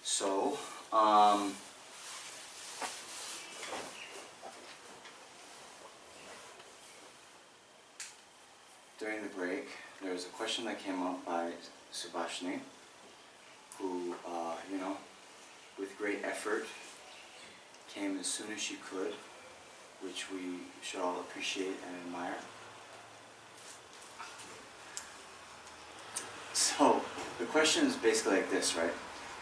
So, during the break, there was a question that came up by Subhashini, who, with great effort, came as soon as she could, which we should all appreciate and admire. So, the question is basically like this, right?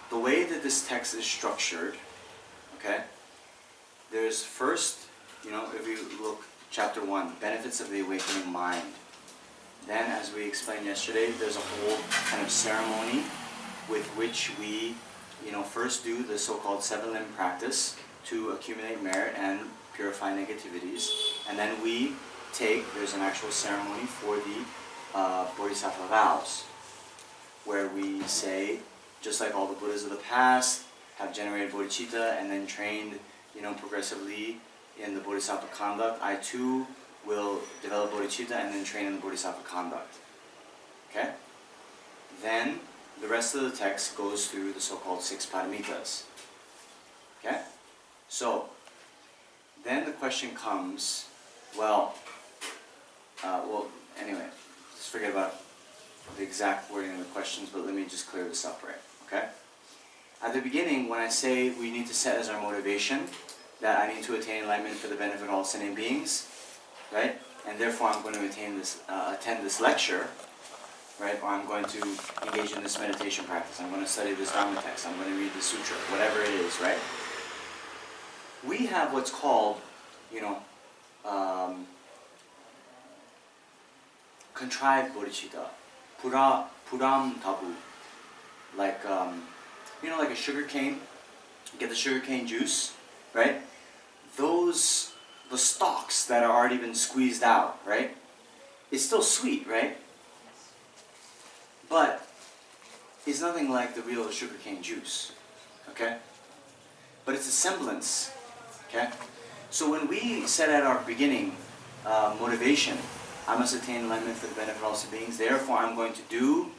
The way that this text is structured, okay, there's first, if we look, chapter 1, benefits of the awakening mind. Then, as we explained yesterday, there's a whole kind of ceremony with which we, first do the so-called 7-limb practice to accumulate merit and purify negativities. And then there's an actual ceremony for the Bodhisattva vows, where we say, just like all the Buddhas of the past have generated bodhicitta and then trained, progressively in the Bodhisattva conduct, I too will develop bodhicitta and then train in the Bodhisattva conduct. Okay? Then the rest of the text goes through the so-called 6 paramitas. Okay? So, then the question comes, anyway, let's forget about the exact wording of the questions, but let me just clear this up, right? Okay? At the beginning, when I say we need to set as our motivation that I need to attain enlightenment for the benefit of all sentient beings, right? And therefore I'm going to attend this lecture, right? Or I'm going to engage in this meditation practice. I'm going to study this Dharma text. I'm going to read the sutra, whatever it is, right? We have what's called, contrived bodhicitta, puram tabu, like like a sugar cane. You get the sugar cane juice, right? The stalks that are already been squeezed out, right? It's still sweet, right? But it's nothing like the real sugarcane juice, okay? But it's a semblance, okay? So when we set at our beginning motivation, I must attain enlightenment for the benefit of all sentient beings, therefore I'm going to do ...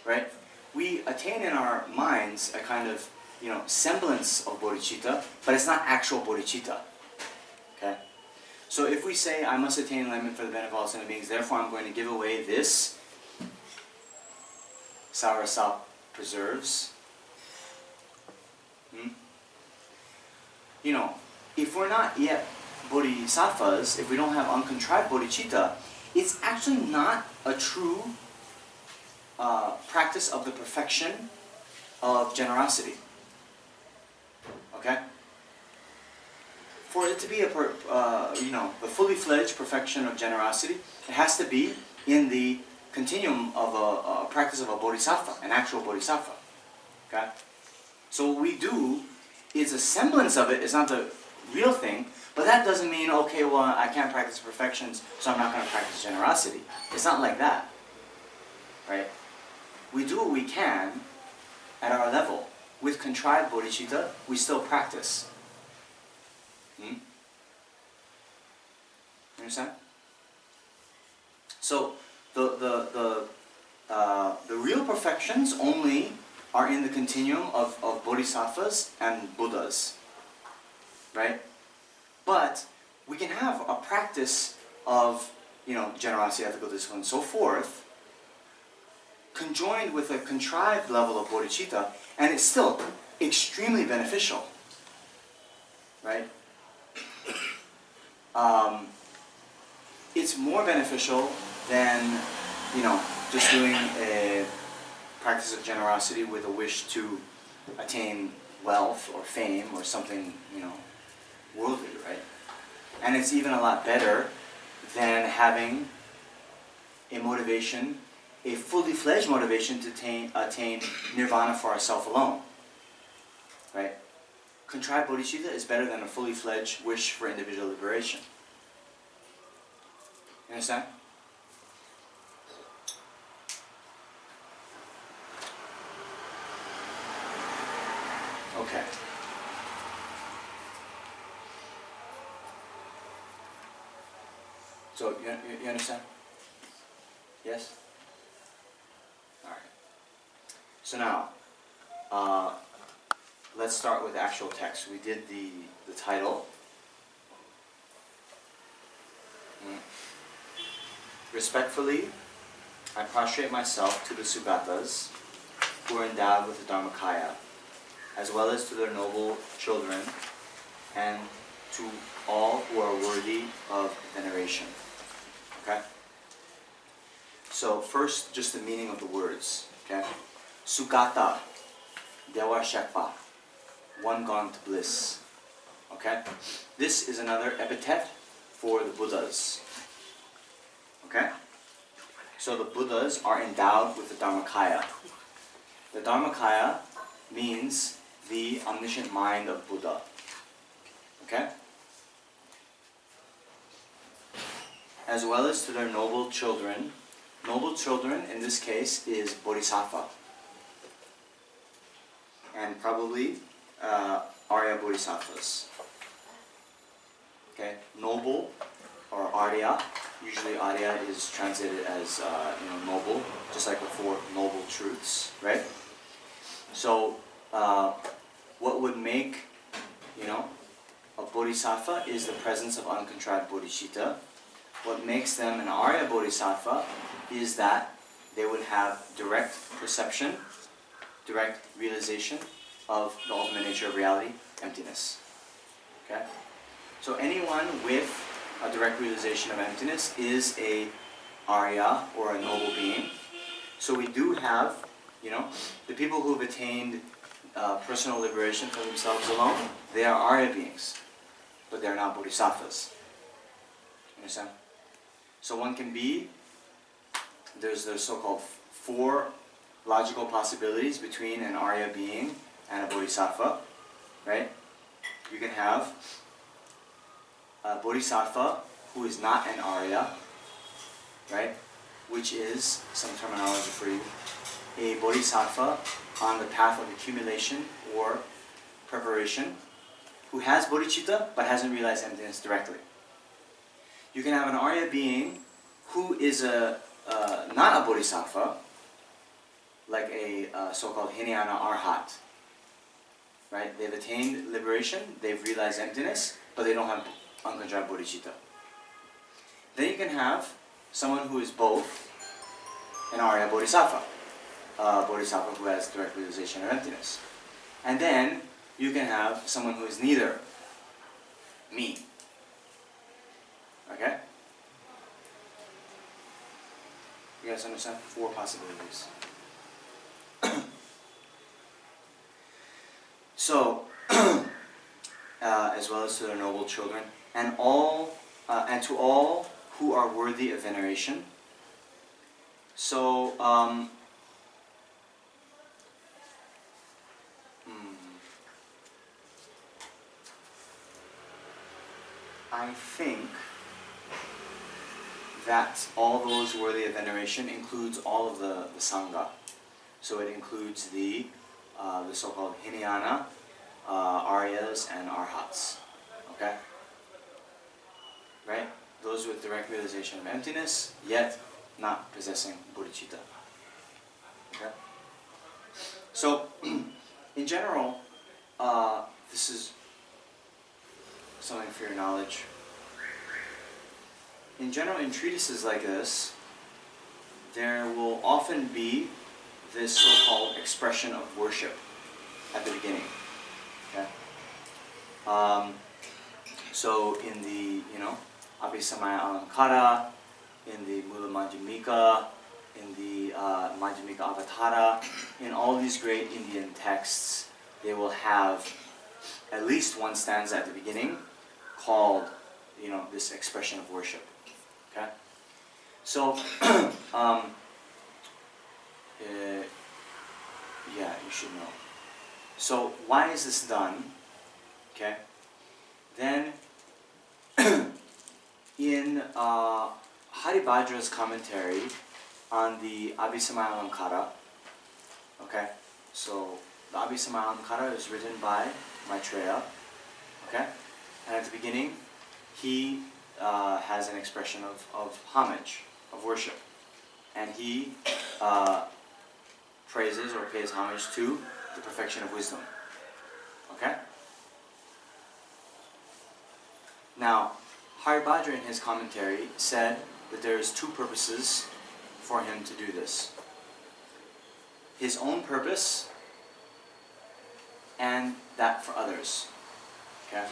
right? We attain in our minds a kind of, semblance of bodhicitta, but it's not actual bodhicitta, okay? So if we say, I must attain enlightenment for the benefit of all sentient beings, therefore I'm going to give away this sour sop preserves. If we're not yet bodhisattvas, if we don't have uncontrived bodhicitta, it's actually not a true practice of the perfection of generosity. Okay? For it to be the fully fledged perfection of generosity, it has to be in the continuum of a practice of a bodhisattva, an actual bodhisattva. Okay? So what we do is a semblance of it. It's not the real thing, but that doesn't mean, okay, well, I can't practice perfections, so I'm not going to practice generosity. It's not like that. Right? We do what we can at our level. With contrived bodhicitta, we still practice. You understand? So the real perfections only are in the continuum of bodhisattvas and Buddhas, right? But we can have a practice of generosity, ethical discipline, and so forth, conjoined with a contrived level of bodhicitta, and it's still extremely beneficial, right? It's more beneficial than, just doing a practice of generosity with a wish to attain wealth or fame or something, worldly, right? And it's even a lot better than having a motivation, a fully fledged motivation to attain nirvana for ourselves alone, right? Contrived bodhicitta is better than a fully fledged wish for individual liberation. You understand? Okay. So, you understand? Yes? Alright. So now, let's start with the actual text. We did the title. Respectfully, I prostrate myself to the Sugatas who are endowed with the Dharmakaya, as well as to their noble children, and to all who are worthy of veneration. Okay? So first, just the meaning of the words. Okay? Sugata, Dewa Shakpa, one gone to bliss. Okay? This is another epithet for the Buddhas. Okay? So the Buddhas are endowed with the Dharmakaya. The Dharmakaya means the omniscient mind of Buddha. Okay? As well as to their noble children. Noble children in this case is Bodhisattva. And probably Arya Bodhisattvas. Okay? Noble or Arya. Usually Arya is translated as noble, just like before, noble truths, right? So what would make a bodhisattva is the presence of uncontrived bodhicitta. What makes them an Arya bodhisattva is that they would have direct perception, direct realization of the ultimate nature of reality, emptiness. Okay? So anyone with a direct realization of emptiness is a Arya, or a noble being. So we do have, the people who have attained personal liberation for themselves alone, they are Arya beings, but they're not bodhisattvas. Understand? So one can be, there's the so-called 4 logical possibilities between an Arya being and a bodhisattva, right? You can have a bodhisattva who is not an Arya, right? Which is, some terminology for you, a bodhisattva on the path of accumulation or preparation, who has bodhicitta but hasn't realized emptiness directly. You can have an Arya being who is not a bodhisattva, like a so-called Hinayana Arhat. Right? They've attained liberation, they've realized emptiness, but they don't have uncontrived bodhicitta. Then you can have someone who is both an Arya Bodhisattva, a Bodhisattva who has direct realization of emptiness. And then you can have someone who is neither, me. Okay? You guys understand? 4 possibilities. So, as well as to their noble children, and to all who are worthy of veneration. So, I think that all those worthy of veneration includes all of the Sangha. So it includes the so-called Hinayana, Aryas, and Arhats. Okay? Right? Those with direct realization of emptiness, yet not possessing bodhicitta. Okay? So, in general, this is something for your knowledge. In general, in treatises like this, there will often be this so-called expression of worship at the beginning. Okay? So in the, Abhisamaya Alankara, in the Mula Majjhimika, in the Majjhimika Avatara, in all these great Indian texts, they will have at least one stanza at the beginning called, this expression of worship. Okay? So, yeah, you should know. So, why is this done? Okay? Then, in Haribhadra's commentary on the Abhisamaya Alankara, okay? So, the Abhisamaya Alankara is written by Maitreya, okay? And at the beginning, he has an expression of homage, of worship. And he praises or pays homage to the perfection of wisdom. Okay? Now, Haribhadra in his commentary said that there is two purposes for him to do this. His own purpose and that for others. Okay?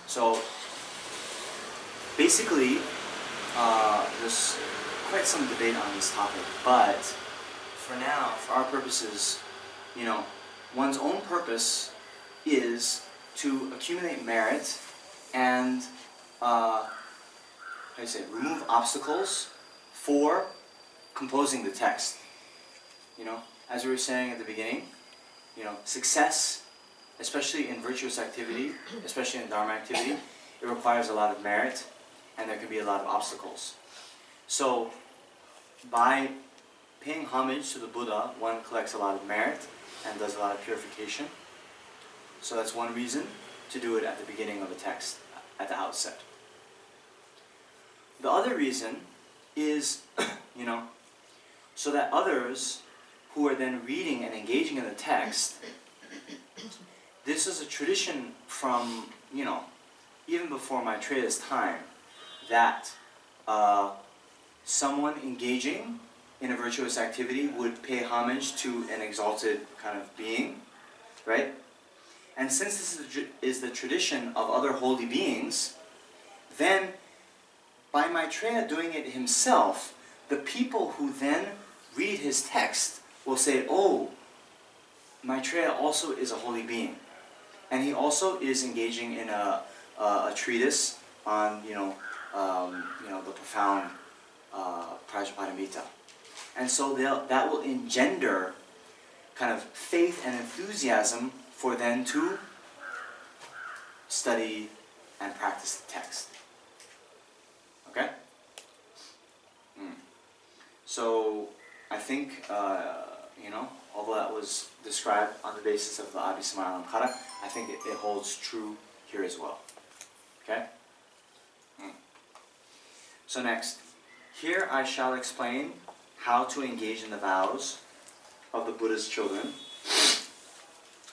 So, basically, there's quite some debate on this topic, but for now, for our purposes, you know, one's own purpose is to accumulate merit and remove obstacles for composing the text. You know, as we were saying at the beginning, you know, success, especially in virtuous activity, especially in Dharma activity, it requires a lot of merit and there can be a lot of obstacles. So, by paying homage to the Buddha, one collects a lot of merit and does a lot of purification. So that's one reason to do it at the beginning of a text, at the outset. The other reason is, you know, so that others who are then reading and engaging in the text, this is a tradition from, you know, even before Maitreya's time, that someone engaging in a virtuous activity would pay homage to an exalted kind of being, right? And since this is the tradition of other holy beings, then by Maitreya doing it himself, the people who then read his text will say, oh, Maitreya also is a holy being. And he also is engaging in a treatise on, the profound Prajnaparamita. And so that will engender kind of faith and enthusiasm for them to study and practice the text. Okay? So I think, although that was described on the basis of the Abhisamayalankara, I think it holds true here as well. Okay? So next, here I shall explain how to engage in the vows of the Buddha's children,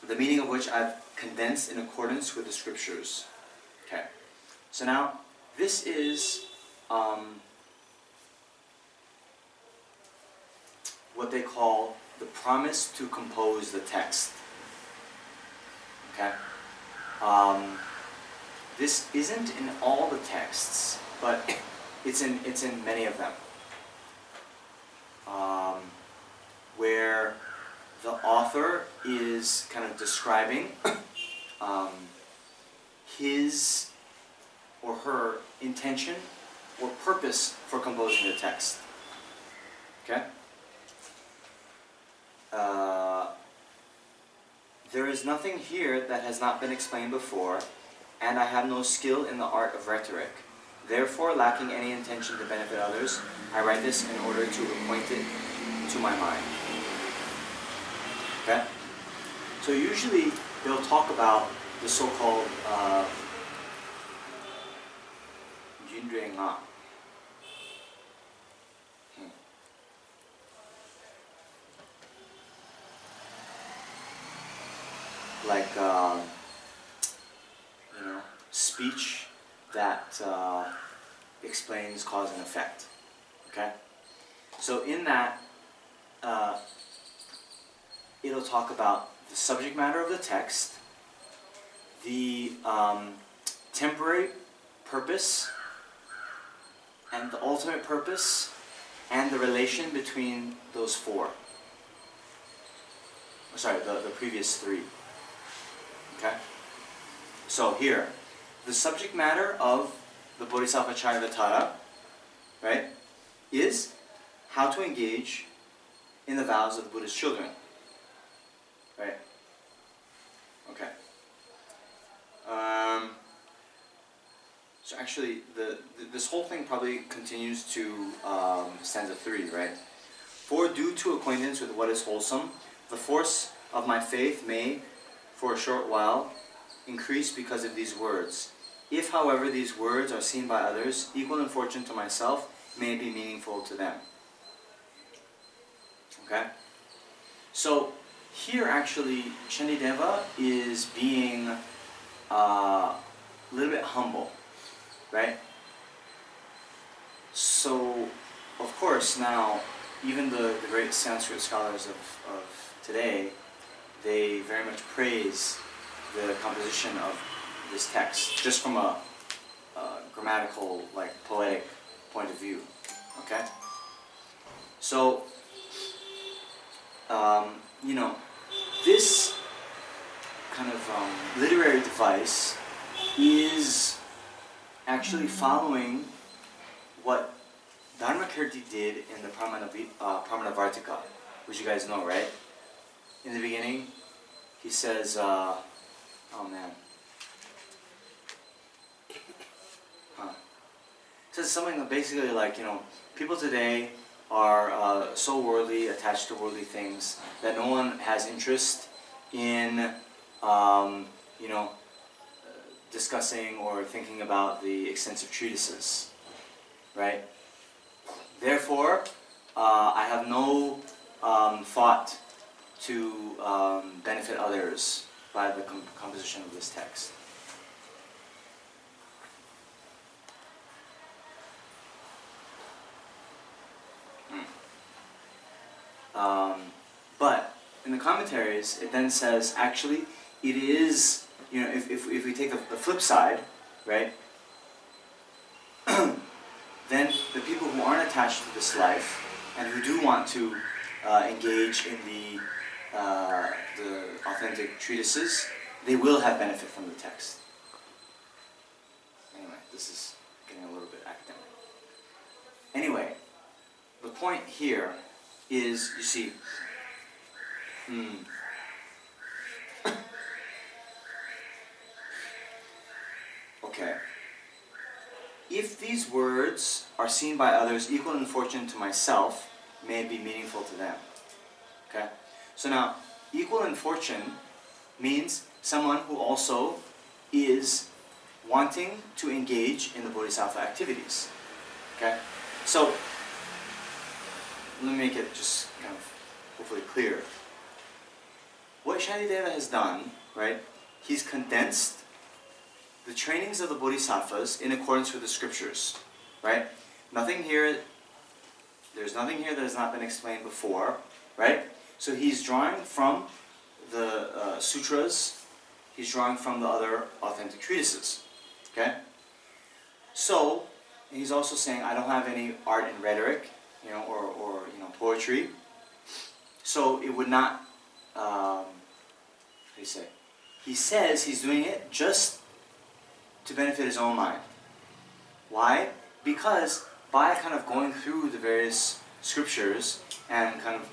the meaning of which I've condensed in accordance with the scriptures. Okay. So now, this is what they call the promise to compose the text. Okay? This isn't in all the texts, but it's in many of them. Where the author is kind of describing his or her intention or purpose for composing the text. Okay? There is nothing here that has not been explained before, and I have no skill in the art of rhetoric. Therefore, lacking any intention to benefit others, I write this in order to acquaint it to my mind. Okay? So usually they'll talk about the so-called Jindre Nga. Like, speech that explains cause and effect. Okay? So in that, it'll talk about the subject matter of the text, the temporary purpose, and the ultimate purpose, and the relation between those four. Sorry, the previous three. Okay? So here, the subject matter of the Bodhisattva Charyavatara, right, is how to engage in the vows of the Buddha's children. Right? Okay. So actually, this whole thing probably continues to stanza 3, right? For due to acquaintance with what is wholesome, the force of my faith may, for a short while, increase because of these words. If, however, these words are seen by others, equal in fortune to myself, may it be meaningful to them. Okay? So here actually Shantideva is being a little bit humble, right? So of course now even the great Sanskrit scholars of today, they very much praise the composition of this text just from a grammatical, like poetic point of view. Okay? So you know, this kind of literary device is actually following what Dharmakirti did in the Pramanavartika, which you guys know, right? In the beginning, he says, oh man. It says something basically like, you know, people today are so worldly, attached to worldly things, that no one has interest in, you know, discussing or thinking about the extensive treatises, right? Therefore, I have no thought to benefit others by the composition of this text. But in the commentaries, it then says, actually, it is, you know, if we take the flip side, right, then the people who aren't attached to this life and who do want to engage in the authentic treatises, they will have benefit from the text. Anyway, this is getting a little bit academic. Anyway, the point here is, you see, okay. If these words are seen by others equal in fortune to myself, may it be meaningful to them. Okay? So now, equal in fortune means someone who also is wanting to engage in the Bodhisattva activities. Okay? So, let me make it just kind of hopefully clear. What Shantideva has done, right, he's condensed the trainings of the Bodhisattvas in accordance with the scriptures, right? Nothing here, there's nothing here that has not been explained before, right? So he's drawing from the sutras, he's drawing from the other authentic treatises, okay? So, he's also saying, I don't have any art and rhetoric, you know, or you know, poetry. So it would not, how do you say? He says he's doing it just to benefit his own mind. Why? Because by kind of going through the various scriptures and kind of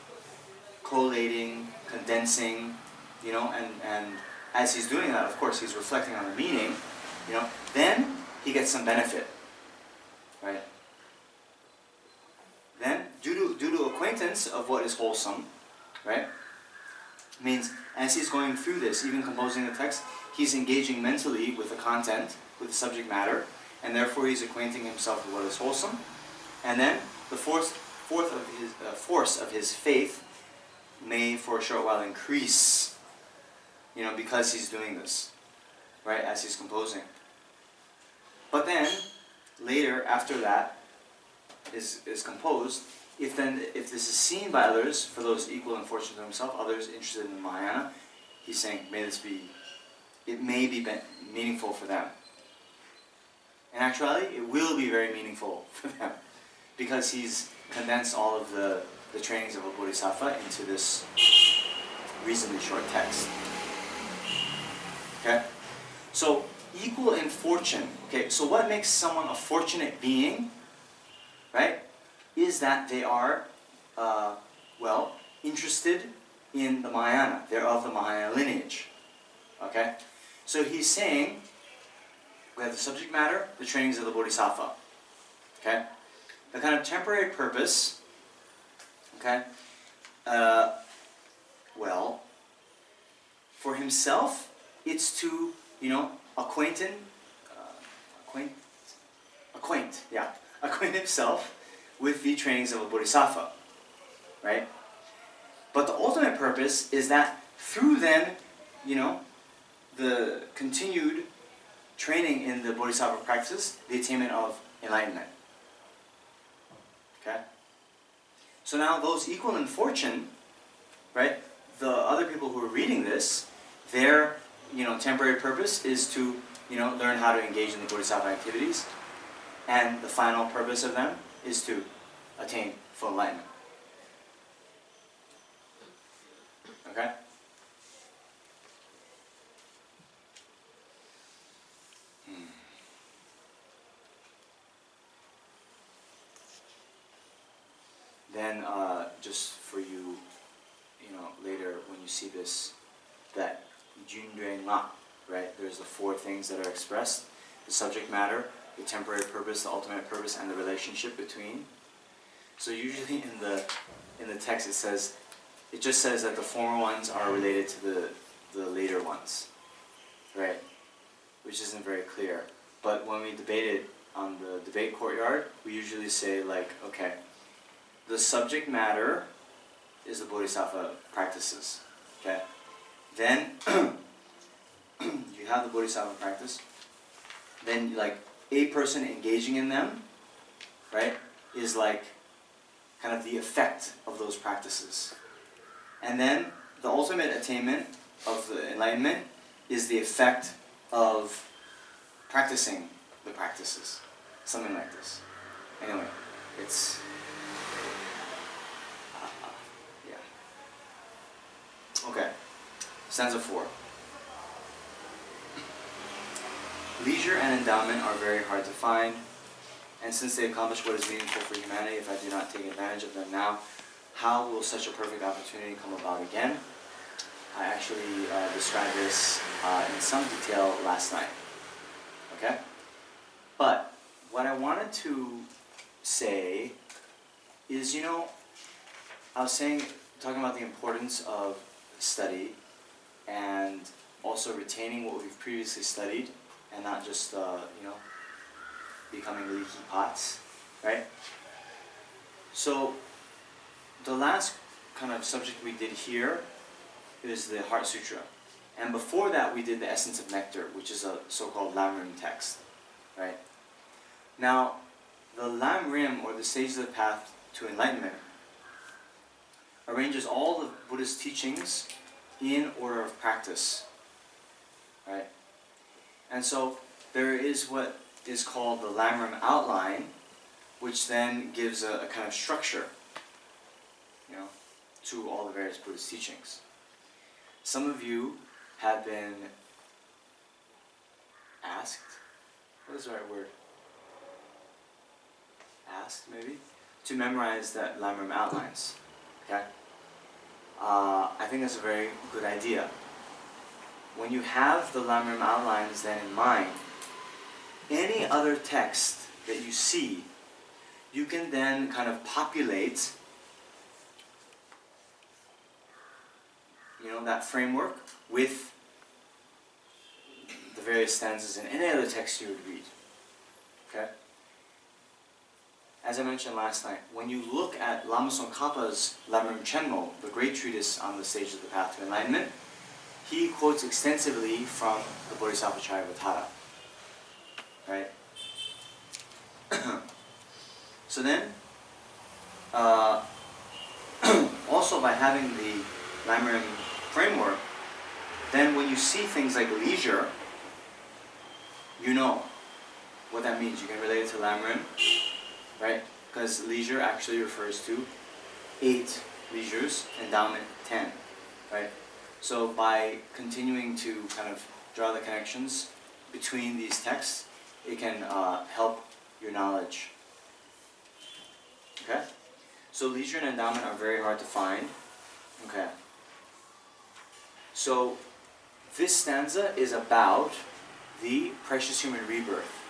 collating, condensing, you know, and as he's doing that, of course, he's reflecting on the meaning, you know, then he gets some benefit, right? Then, due to acquaintance of what is wholesome, right, means as he's going through this, even composing the text, he's engaging mentally with the content, with the subject matter, and therefore he's acquainting himself with what is wholesome. And then the force of his faith may for a short while increase, you know, because he's doing this, right, as he's composing. But then, later, after that is composed, if this is seen by others, for those equal in fortune to himself, others interested in the Mahayana, he's saying, it may be meaningful for them. In actuality, it will be very meaningful for them, because he's condensed all of the trainings of a Bodhisattva into this reasonably short text. Okay? So, equal in fortune. Okay, so what makes someone a fortunate being, right, is that they are, well, interested in the Mahayana. They're of the Mahayana lineage. Okay? So he's saying, we have the subject matter, the trainings of the Bodhisattva. Okay? The kind of temporary purpose, okay, well, for himself, it's to, you know, acquaint himself with the trainings of a Bodhisattva, right? But the ultimate purpose is that through then, you know, the continued training in the Bodhisattva practice, the attainment of enlightenment. Okay? So now those equal in fortune, right, the other people who are reading this, their, you know, temporary purpose is to, you know, learn how to engage in the Bodhisattva activities. And the final purpose of them is to attain full enlightenment. Okay? Then, just for you, you know, later when you see this, that Junduen La, right? There's the four things that are expressed: the subject matter, the temporary purpose, the ultimate purpose, and the relationship between. So usually in the text it just says that the former ones are related to the later ones, right? Which isn't very clear. But when we debate it on the debate courtyard, we usually say like, okay, the subject matter is the Bodhisattva practices, okay? Then you have the Bodhisattva practice. Then like a person engaging in them, right, is like kind of the effect of those practices. And then the ultimate attainment of the enlightenment is the effect of practicing the practices. Something like this. Anyway, it's... yeah. Okay. Stanza 4. Leisure and endowment are very hard to find, and since they accomplish what is meaningful for humanity, if I do not take advantage of them now, how will such a perfect opportunity come about again? I actually described this in some detail last night. Okay? But what I wanted to say is, you know, I was talking about the importance of study and also retaining what we've previously studied and not just, you know, becoming leaky pots, right? So the last kind of subject we did here is the Heart Sutra. And before that we did the Essence of Nectar, which is a so-called Lam Rim text, right? Now, the Lam Rim, or the Stages of the Path to Enlightenment, arranges all the Buddhist teachings in order of practice, right? And so there is what is called the Lam Rim outline, which then gives a kind of structure, you know, to all the various Buddhist teachings. Some of you have been asked, what is the right word? Asked, maybe? To memorize that Lam Rim outlines, okay? I think that's a very good idea. When you have the Lam Rim outlines then in mind, any other text that you see, you can then kind of populate, you know, that framework with the various stanzas in any other text you would read. Okay? As I mentioned last night, when you look at Lama Tsongkhapa's Lam Rim Chenmo, the great treatise on the Stages of the Path to Enlightenment, he quotes extensively from the Bodhisattva Charyavatara. Right? So then, also by having the Lam Rim framework, then when you see things like leisure, you know what that means. You can relate it to Lam Rim, right? Because leisure actually refers to 8 leisures, endowment 10, right? So by continuing to kind of draw the connections between these texts, it can help your knowledge. Okay? So leisure and endowment are very hard to find. Okay. So this stanza is about the precious human rebirth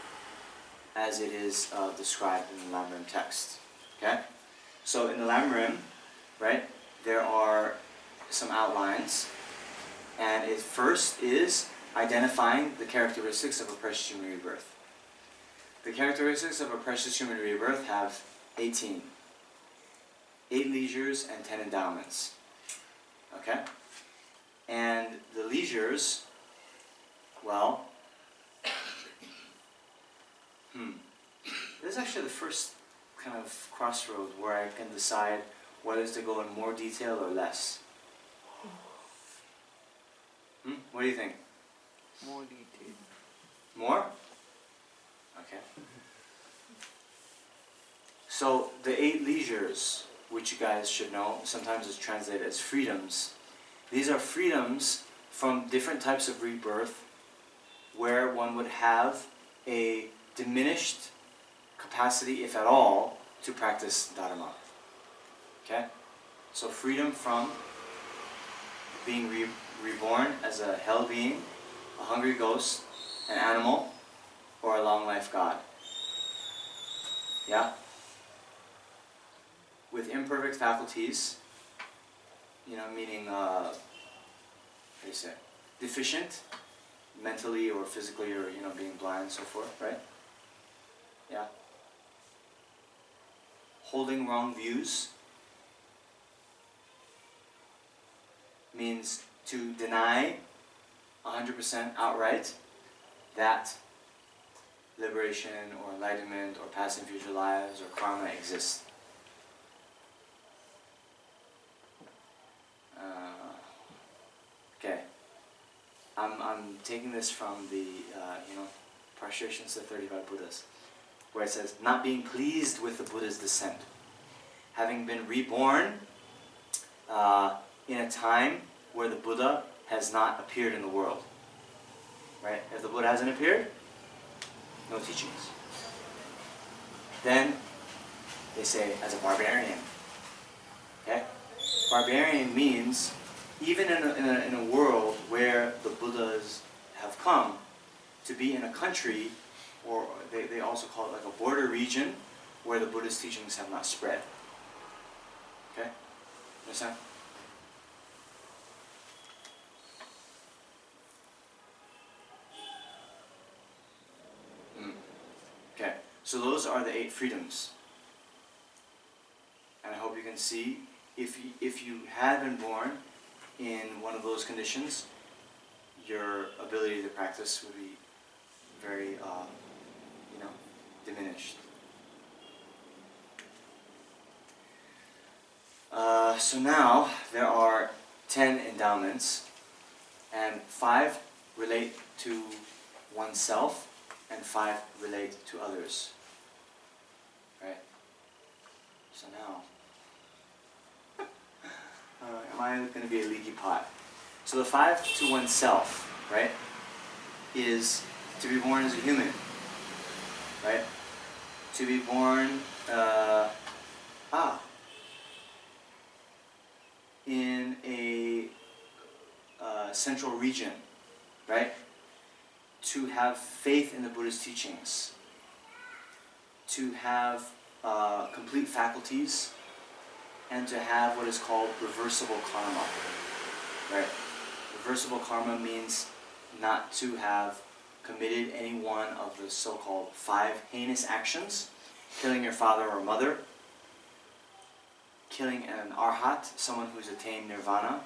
as it is described in the Lam Rim text. Okay? So in the Lam Rim, right, there are some outlines, and it first is identifying the characteristics of a precious human rebirth. The characteristics of a precious human rebirth have 18. 8 leisures and 10 endowments. Okay? And the leisures, well, this is actually the first kind of crossroad where I can decide whether to go in more detail or less. What do you think? More detail. More? Okay. So the 8 leisures, which you guys should know, sometimes it's translated as freedoms. These are freedoms from different types of rebirth where one would have a diminished capacity, if at all, to practice Dharma. Okay? So freedom from being reborn as a hell being, a hungry ghost, an animal, or a long life god. Yeah? With imperfect faculties, meaning, how do you say, deficient, mentally or physically, or, being blind and so forth, right? Yeah? Holding wrong views means to deny 100% outright that liberation or enlightenment or past and future lives or karma exist. Okay. I'm taking this from the, Prostrations to 35 Buddhas, where it says, not being pleased with the Buddha's descent. Having been reborn in a time where the Buddha has not appeared in the world. Right? If the Buddha hasn't appeared, no teachings. Then they say, as a barbarian. Okay? Barbarian means, even in a world where the Buddhas have come, to be in a country, or they also call it like a border region, where the Buddhist teachings have not spread. Okay? Understand? Okay, so those are the 8 freedoms. And I hope you can see, if you had been born in one of those conditions, your ability to practice would be very, diminished. So now, there are 10 endowments, and 5 relate to oneself, and 5 relate to others. Right? So now, am I going to be a leaky pot? So the 5 to oneself, right, is to be born as a human, right? To be born, in a central region, right? To have faith in the Buddha's teachings, to have complete faculties, and to have what is called reversible karma, right? Reversible karma means not to have committed any one of the so-called 5 heinous actions: killing your father or mother, killing an arhat, someone who's attained nirvana,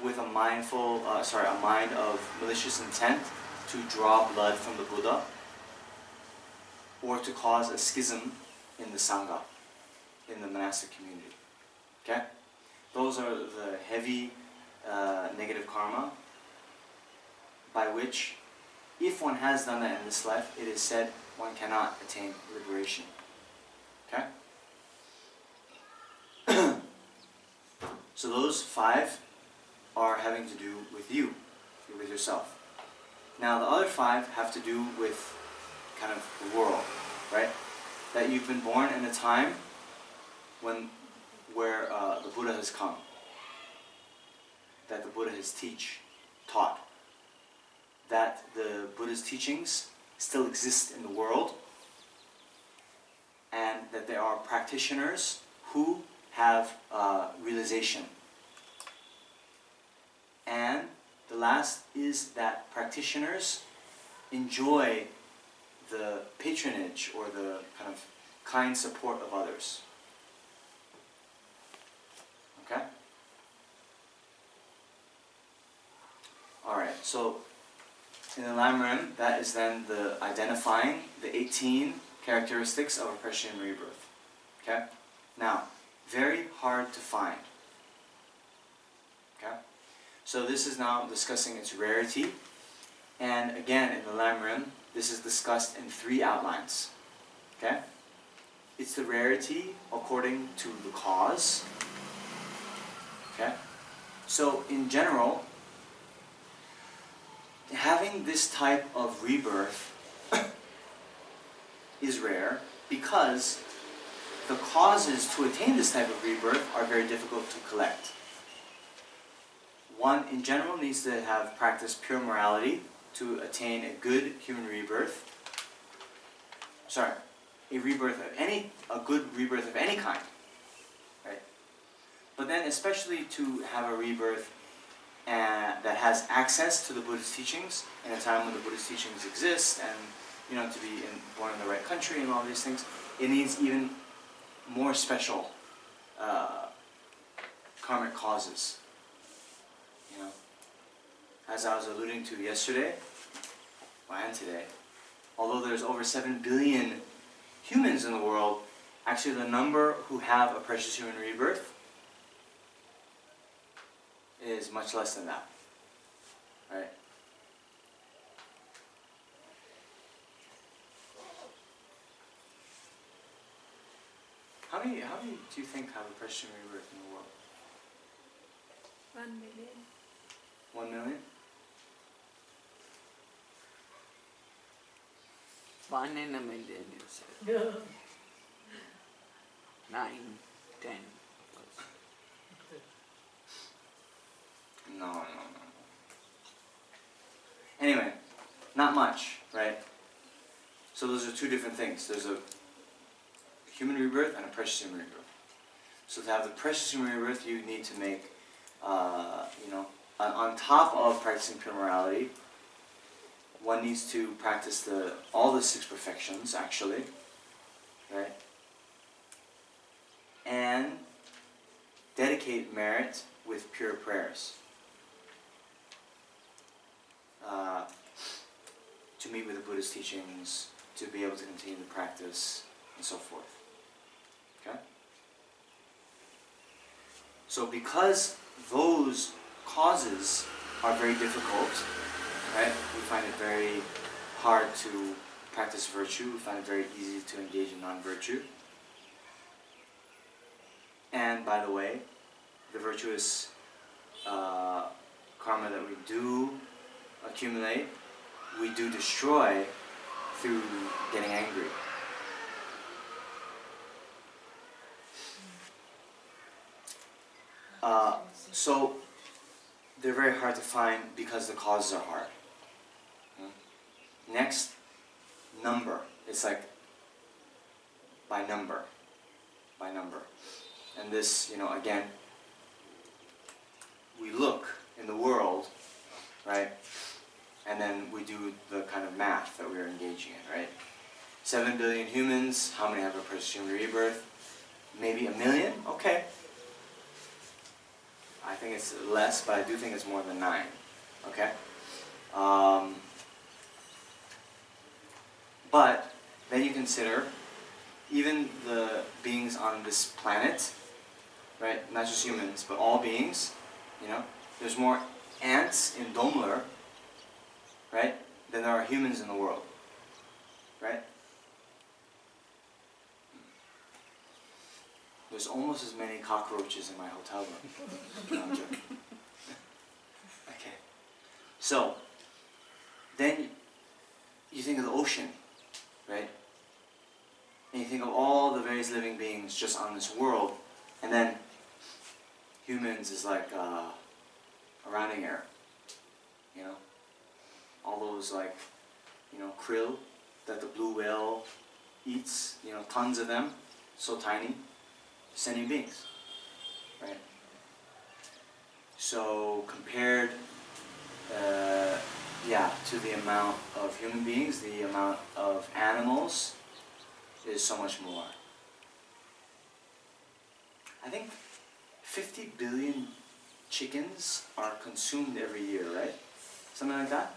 with a mind of malicious intent to draw blood from the Buddha, or to cause a schism in the Sangha, in the monastic community. Okay? Those are the heavy negative karma, by which, if one has done that in this life, it is said one cannot attain liberation. Okay? So those 5 are having to do with you, with yourself. Now the other 5 have to do with kind of the world, right? That you've been born in a time where the Buddha has come, that the Buddha has taught, that the Buddha's teachings still exist in the world, and that there are practitioners who have realization. And the last is that practitioners enjoy the patronage or the kind of kind support of others. Okay? so in the Lamrim, that is then the identifying the 18 characteristics of oppression and rebirth. Okay? Now, very hard to find. Okay? So this is now discussing its rarity. And again, in the Lamrim, this is discussed in 3 outlines. Okay? It's the rarity according to the cause. Okay? So in general, having this type of rebirth is rare because the causes to attain this type of rebirth are very difficult to collect. One, in general, needs to have practiced pure morality to attain a good human rebirth. Sorry, a good rebirth of any kind, right? But then, especially to have a rebirth that has access to the Buddhist teachings in a time when the Buddhist teachings exist, and to be born in the right country and all these things, it needs even more special karmic causes. As I was alluding to yesterday, and today, although there's over 7 billion humans in the world, actually the number who have a precious human rebirth is much less than that. Right? How many do you think have a precious human rebirth in the world? 1 million. 1 million? 1 in a million, you said. 9, 10. No. Anyway, not much, right? So those are 2 different things. There's a human rebirth and a precious human rebirth. So to have the precious human rebirth, you need to make, on top of practicing pure morality, one needs to practice all the 6 perfections, actually, right? And dedicate merit with pure prayers. To meet with the Buddhist teachings, to be able to continue the practice, and so forth. Okay? So because those causes are very difficult, right? We find it very hard to practice virtue. We find it very easy to engage in non-virtue. And by the way, the virtuous karma that we do accumulate, we do destroy through getting angry. So they're very hard to find because the causes are hard. Next, number. It's like by number. And this, again, we look in the world, right? And then we do the kind of math that we're engaging in, right? 7 billion humans, how many have a precious human rebirth? Maybe 1 million? Okay. I think it's less, but I do think it's more than 9. Okay? But then you consider even the beings on this planet, right? Not just humans, but all beings, there's more ants in Domler, right, than there are humans in the world, right? There's almost as many cockroaches in my hotel room. No, I'm joking. Okay. So, then you think of the ocean, right? And you think of all the various living beings just on this world, and then humans is like a rounding error, all those krill that the blue whale eats, tons of them, so tiny, sentient beings, right? So compared, to the amount of human beings, the amount of animals is so much more. I think 50 billion chickens are consumed every year, right? Something like that?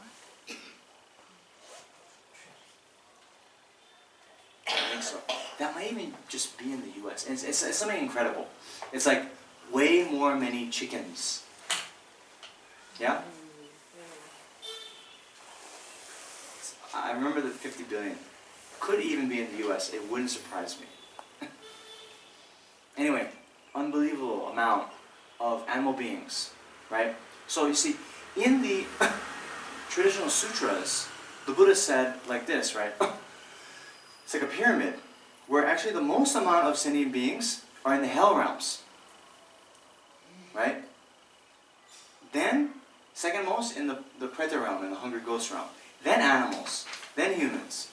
I think so. That might even just be in the US. It's something incredible. It's like way more many chickens. Yeah? I remember the 50 billion. Could even be in the US. It wouldn't surprise me. Anyway, unbelievable amount of animal beings, right? So you see, in the traditional sutras, the Buddha said like this, right? It's like a pyramid, where actually the most amount of sentient beings are in the hell realms, right? Then, second most in the Preta realm, in the hungry ghost realm. Then animals, then humans.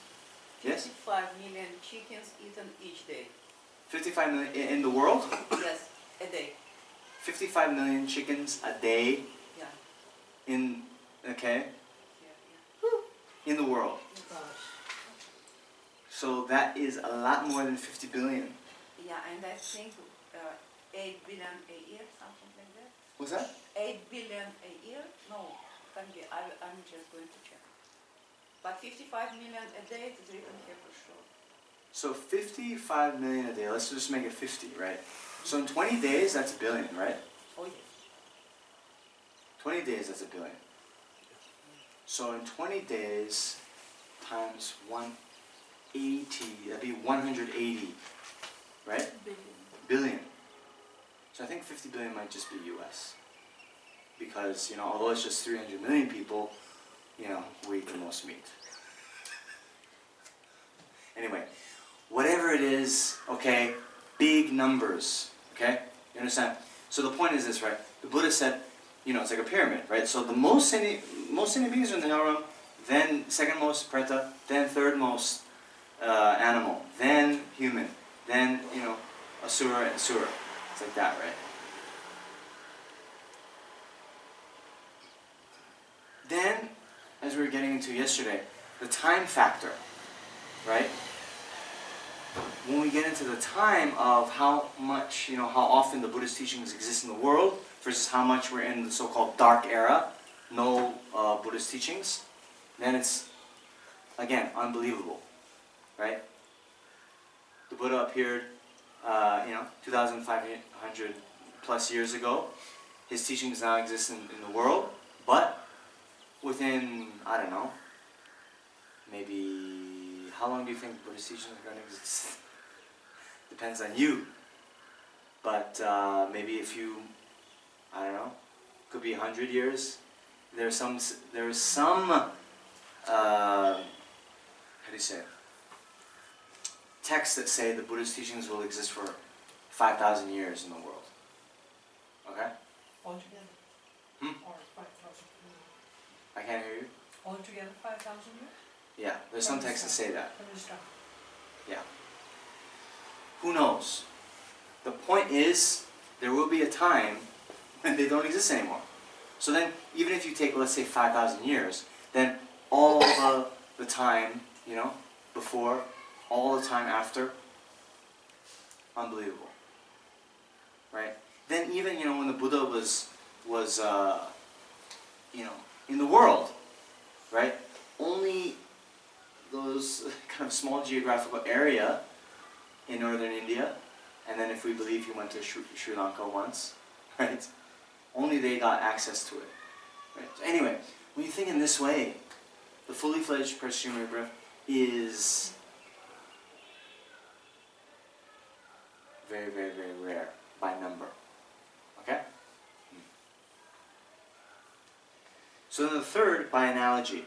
Yes? 55 million chickens eaten each day. 55 million in the world? Yes, a day. 55 million chickens a day Yeah. in, okay, Yeah, in the world. yeah. So that is a lot more than 50 billion. Yeah, and I think 8 billion a year, something like that. What's that? 8 billion a year? No, can't be. I'm just going to check. But 55 million a day is written here for sure. So 55 million a day, let's just make it 50, right? So in 20 days, that's a billion, right? Oh yes. 20 days, that's a billion. So in 20 days times 180, that'd be 180, right? Billion. So I think 50 billion might just be US. Because, you know, although it's just 300 million people, you know, we eat the most meat. Anyway, whatever it is, okay, big numbers, okay? You understand? So the point is this, right? The Buddha said, you know, it's like a pyramid, right? So the most sentient beings are in the hell realm, then second most Preta, then third most animal, then human, then, you know, asura and sura. It's like that, right? Then, as we were getting into yesterday, the time factor, right? When we get into the time of how much, you know, how often the Buddhist teachings exist in the world versus how much we're in the so-called dark era, no Buddhist teachings, then it's, again, unbelievable, right? The Buddha appeared, you know, 2,500 plus years ago. His teachings now exist in the world, but within, I don't know, maybe, how long do you think Buddhist teachings are going to exist? Depends on you. But maybe a few, I don't know, could be 100 years. There's some, how do you say it? Texts that say the Buddhist teachings will exist for 5,000 years in the world. Okay? Altogether? Hmm? Or 5,000 years? I can't hear you? Altogether 5,000 years? Yeah, there's some texts that say that. From the start. Yeah. Who knows? The point is, there will be a time when they don't exist anymore. So then, even if you take, let's say, 5,000 years, then all the time, you know, before, all the time after, unbelievable. Right? Then even, you know, when the Buddha was you know, in the world, right? Only those kind of small geographical area in northern India, and then if we believe he went to Sri Lanka once, right? Only they got access to it. Right? So anyway, when you think in this way, the fully fledged Christian rebirth is very, very, very rare by number. Okay? So then the third, by analogy.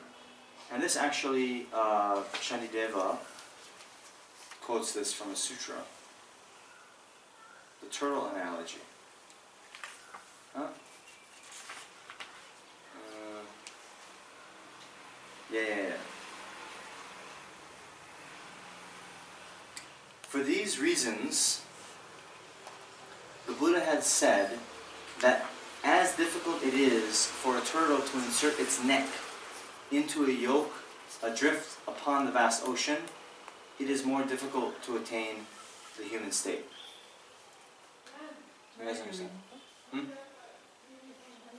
And this actually, Shantideva quotes this from a sutra. The turtle analogy. Huh? Yeah. For these reasons, the Buddha had said that as difficult it is for a turtle to insert its neck into a yoke adrift upon the vast ocean, it is more difficult to attain the human state. You guys understand? I'm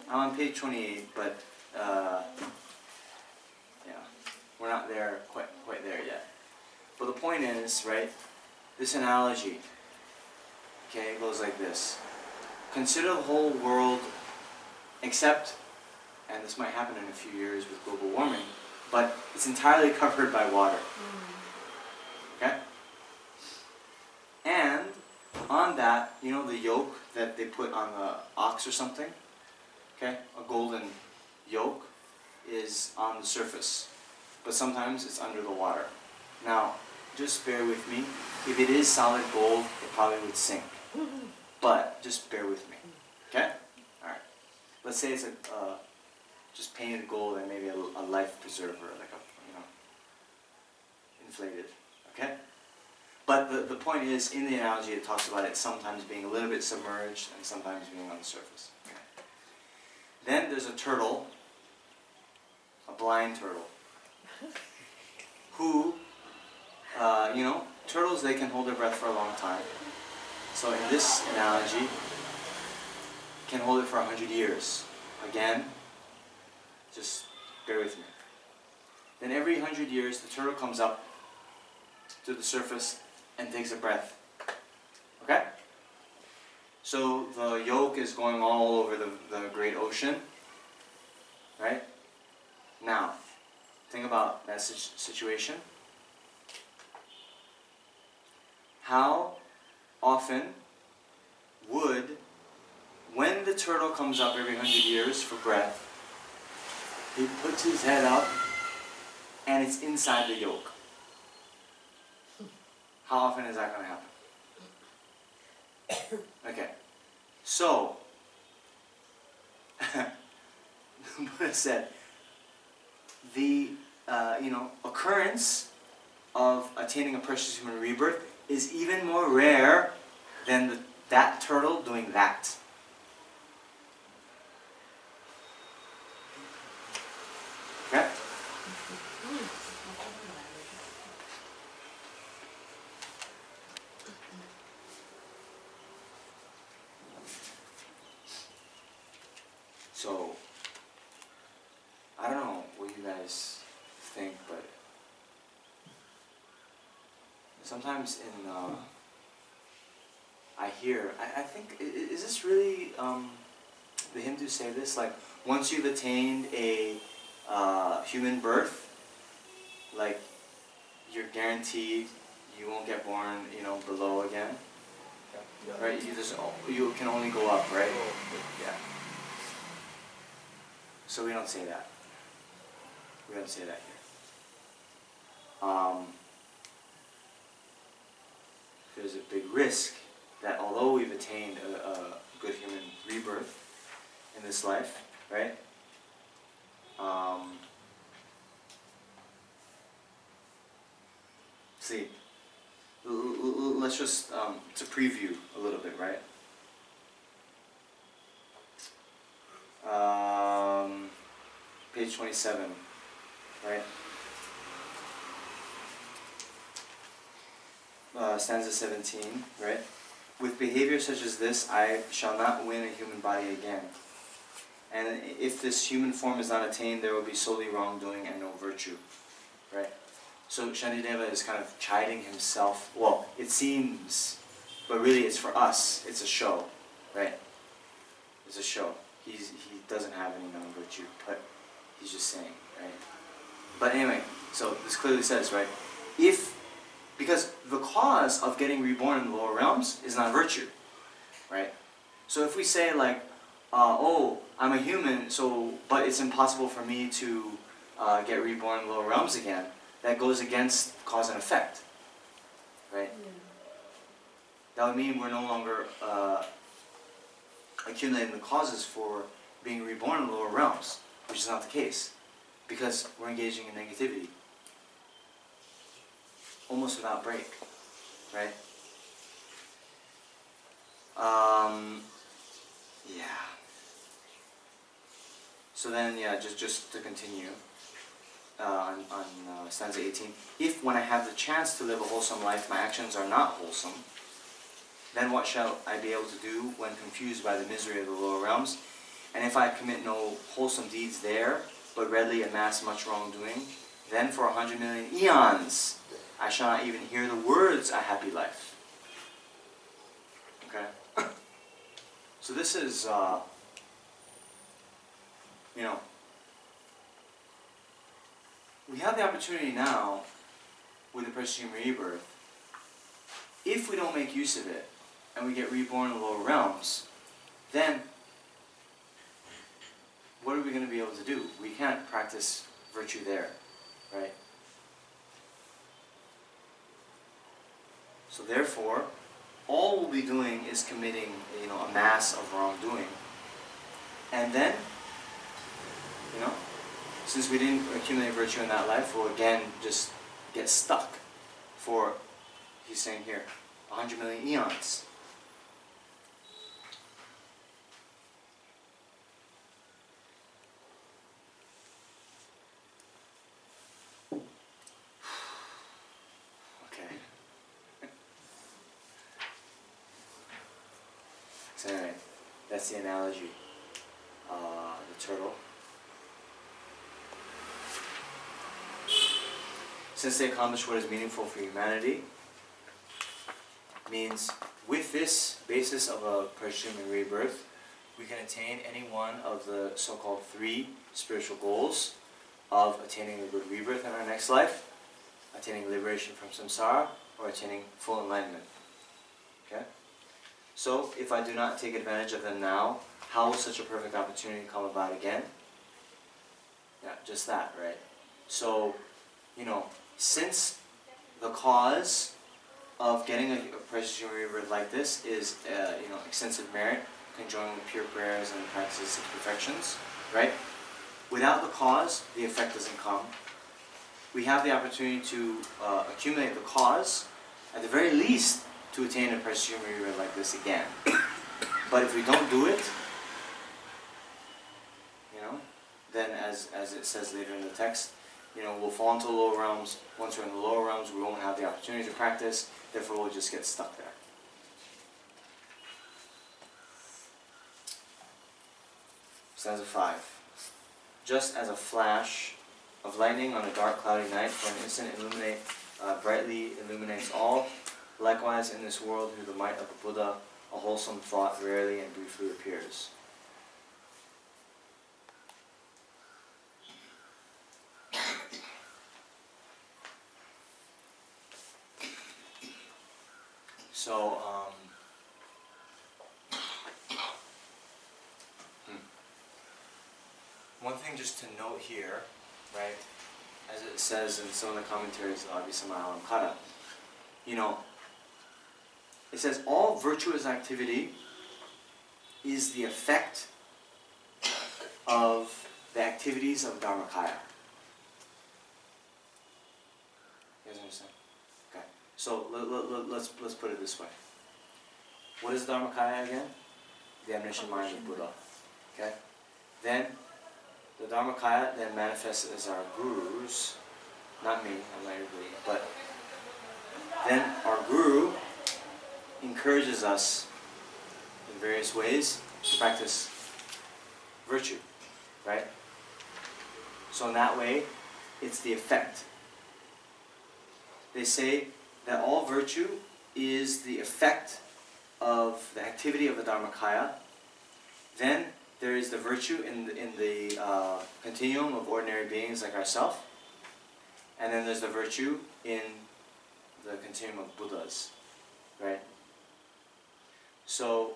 on page 28, but yeah, we're not there quite there yet. But the point is, right, this analogy, okay, it goes like this. Consider the whole world, except, and this might happen in a few years with global warming, but it's entirely covered by water. Okay? And on that, you know the yoke that they put on the ox or something? Okay? A golden yoke is on the surface, but sometimes it's under the water. Now, just bear with me. If it is solid gold, it probably would sink. But just bear with me. Okay? Alright. Let's say it's just painted gold and maybe a life preserver, like a, inflated. Okay? But the point is, in the analogy, it talks about it sometimes being a little bit submerged and sometimes being on the surface. Okay? Then there's a turtle, a blind turtle, who, turtles, they can hold their breath for a long time. So in this analogy, can hold it for 100 years. Again, just bear with me. Then every 100 years, the turtle comes up to the surface and takes a breath. Okay? So the yolk is going all over the great ocean. Right? Now, think about that situation. How often would, when the turtle comes up every 100 years for breath, he puts his head up and it's inside the yolk? How often is that going to happen? Okay. So, Buddha said, the occurrence of attaining a precious human rebirth is even more rare than that turtle doing that. Okay? So, I don't know what you guys think, but sometimes I hear, I think, is this really, the Hindus say this, like, once you've attained a human birth, like, you're guaranteed you won't get born, below again, right? You can only go up, right? Yeah. So we don't say that. We don't say that here. There's a big risk that although we've attained a good human rebirth in this life, right? See, let's just, to preview a little bit, right? Page 27, right? Stanza 17, right? With behavior such as this, I shall not win a human body again. And if this human form is not attained, there will be solely wrongdoing and no virtue, right? So Shantideva is kind of chiding himself. Well, it seems, but really it's for us. It's a show, right? It's a show. He doesn't have any non-virtue, but he's just saying, right? But anyway, so this clearly says, right? Because the cause of getting reborn in the lower realms is not virtue, right? So if we say like, oh, I'm a human, but it's impossible for me to get reborn in the lower realms again, that goes against cause and effect, right? Yeah. That would mean we're no longer accumulating the causes for being reborn in the lower realms, which is not the case, because we're engaging in negativity. Almost without break, right? Yeah. So then, yeah, just to continue on stanza 18. If when I have the chance to live a wholesome life, my actions are not wholesome, then what shall I be able to do when confused by the misery of the lower realms? and if I commit no wholesome deeds there, but readily amass much wrongdoing, then for 100 million eons, I shall not even hear the words a happy life. Okay? So this is, you know, we have the opportunity now with the precious human rebirth. If we don't make use of it, and we get reborn in the lower realms, then what are we going to be able to do? We can't practice virtue there, right? So therefore, all we'll be doing is committing, you know, a mass of wrongdoing. And then, you know, since we didn't accumulate virtue in that life, we'll again just get stuck for, he's saying here, 100 million eons. Okay. So anyway, that's the analogy. The turtle. Since they accomplish what is meaningful for humanity, means with this basis of a precious human rebirth, we can attain any one of the so-called 3 spiritual goals of attaining the good rebirth in our next life, attaining liberation from samsara, or attaining full enlightenment. Okay? So, if I do not take advantage of them now, how will such a perfect opportunity come about again? Yeah, just that, right? So, you know, since the cause of getting a precious human rebirth like this is, you know, extensive merit, conjoined with pure prayers and practices of 6 perfections, right? Without the cause, the effect doesn't come. We have the opportunity to accumulate the cause, at the very least, to attain a precious human rebirth like this again. But if we don't do it, you know, then as it says later in the text, you know, we'll fall into the lower realms. Once we're in the lower realms, we won't have the opportunity to practice. Therefore, we'll just get stuck there. Stanza 5. Just as a flash of lightning on a dark, cloudy night, for an instant brightly illuminates all, likewise in this world, through the might of the Buddha, a wholesome thought rarely and briefly appears. So, one thing just to note here, right, as it says in some of the commentaries of Abhisamayalankara, you know, it says all virtuous activity is the effect of the activities of Dharmakaya. You guys understand? Okay. So let's put it this way. What is Dharmakaya again? The omniscient mind of Buddha. Okay? Then the Dharmakaya then manifests as our gurus. Not me, I'm not your guru. But then our guru encourages us in various ways to practice virtue. Right? So in that way, it's the effect. They say that all virtue is the effect of the activity of the Dharmakaya. Then there is the virtue in the continuum of ordinary beings like ourselves. And then there's the virtue in the continuum of Buddhas. Right? So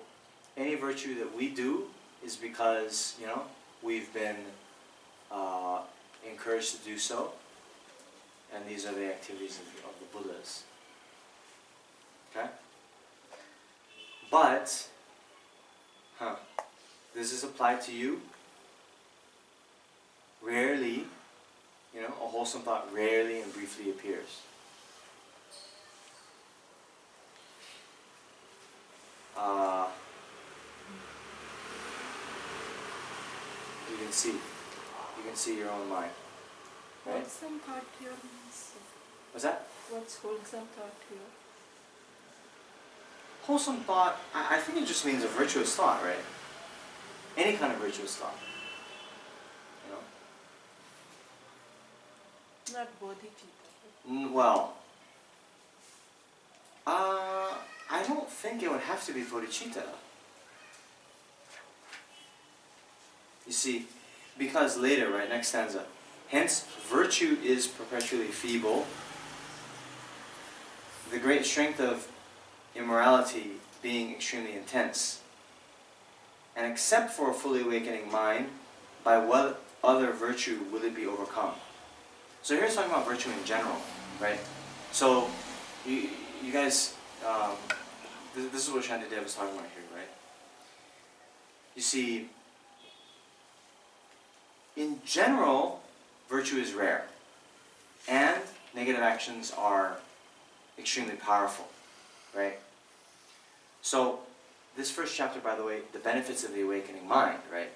any virtue that we do is because, you know, we've been encouraged to do so. And these are the activities of the Buddhas. Okay? But, this is applied to you. Rarely, you know, a wholesome thought rarely and briefly appears. You can see your own mind. Right? Wholesome thought here means. What's that? What's wholesome thought here? Wholesome thought, I think it just means a virtuous thought, right? any kind of virtuous thought. You know? Not bodhicitta. Well, I don't think it would have to be bodhicitta. You see, because later, right, next stanza, hence virtue is perpetually feeble, the great strength of immorality being extremely intense. And except for a fully awakening mind, by what other virtue will it be overcome? So here's talking about virtue in general, right? So, you guys, this is what Shantideva was talking about here, right? You see, in general, virtue is rare, and negative actions are extremely powerful, right? So, this first chapter, by the way, the benefits of the awakening mind, right?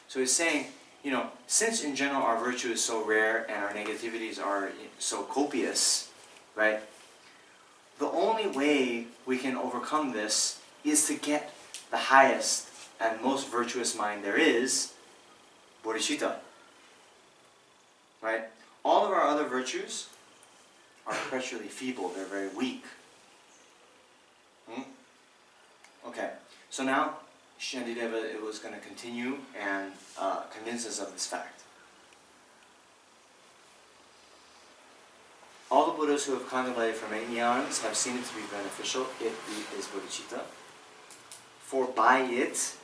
So he's saying, you know, since in general our virtue is so rare and our negativities are so copious, right? The only way we can overcome this is to get the highest and most virtuous mind there is, bodhicitta. Right? All of our other virtues are perpetually feeble, they're very weak. Okay, so now Shantideva was going to continue and convince us of this fact. All the Buddhas who have contemplated for many eons have seen it to be beneficial. It is bodhicitta. For by it,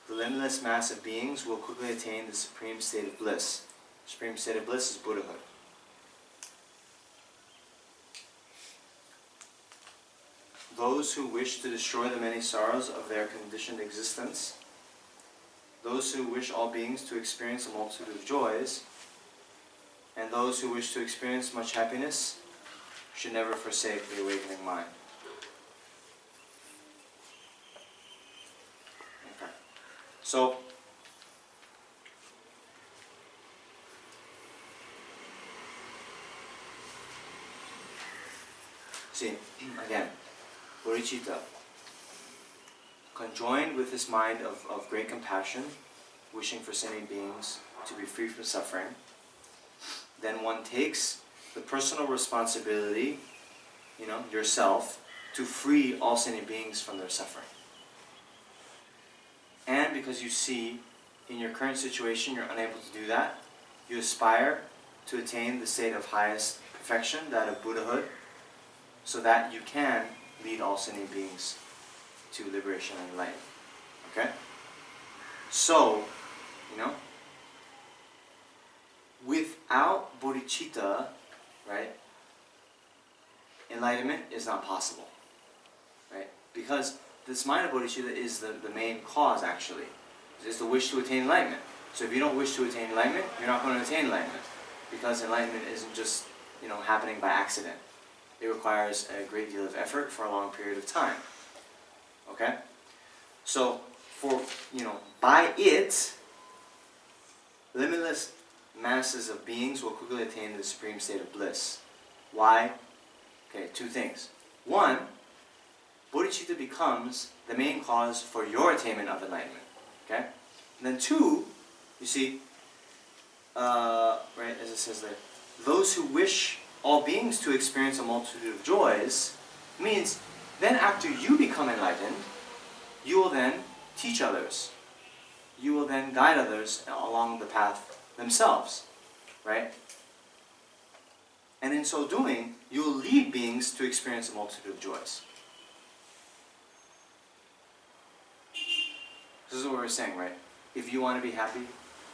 the limitless mass of beings will quickly attain the supreme state of bliss. The supreme state of bliss is Buddhahood. Those who wish to destroy the many sorrows of their conditioned existence, those who wish all beings to experience a multitude of joys, and those who wish to experience much happiness should never forsake the awakening mind. Okay. So, see, again, bodhicitta, conjoined with this mind of great compassion, wishing for sentient beings to be free from suffering, then one takes the personal responsibility, you know, yourself, to free all sentient beings from their suffering. And because you see, in your current situation, you're unable to do that, you aspire to attain the state of highest perfection, that of Buddhahood, so that you can lead all sentient beings to liberation and light. Okay? So, you know, without bodhicitta, right, enlightenment is not possible. Right? Because this mind of bodhicitta is the main cause, actually. It's the wish to attain enlightenment. So if you don't wish to attain enlightenment, you're not going to attain enlightenment. Because enlightenment isn't just, you know, happening by accident. It requires a great deal of effort for a long period of time. Okay? So, for, you know, by it, limitless masses of beings will quickly attain the supreme state of bliss. Why? Okay, two things. One, bodhicitta becomes the main cause for your attainment of enlightenment. Okay? And then two, you see, right, as it says there, those who wish all beings to experience a multitude of joys means then after you become enlightened, you will then teach others. You will then guide others along the path themselves. Right? And in so doing, you will lead beings to experience a multitude of joys. This is what we're saying, right? If you want to be happy,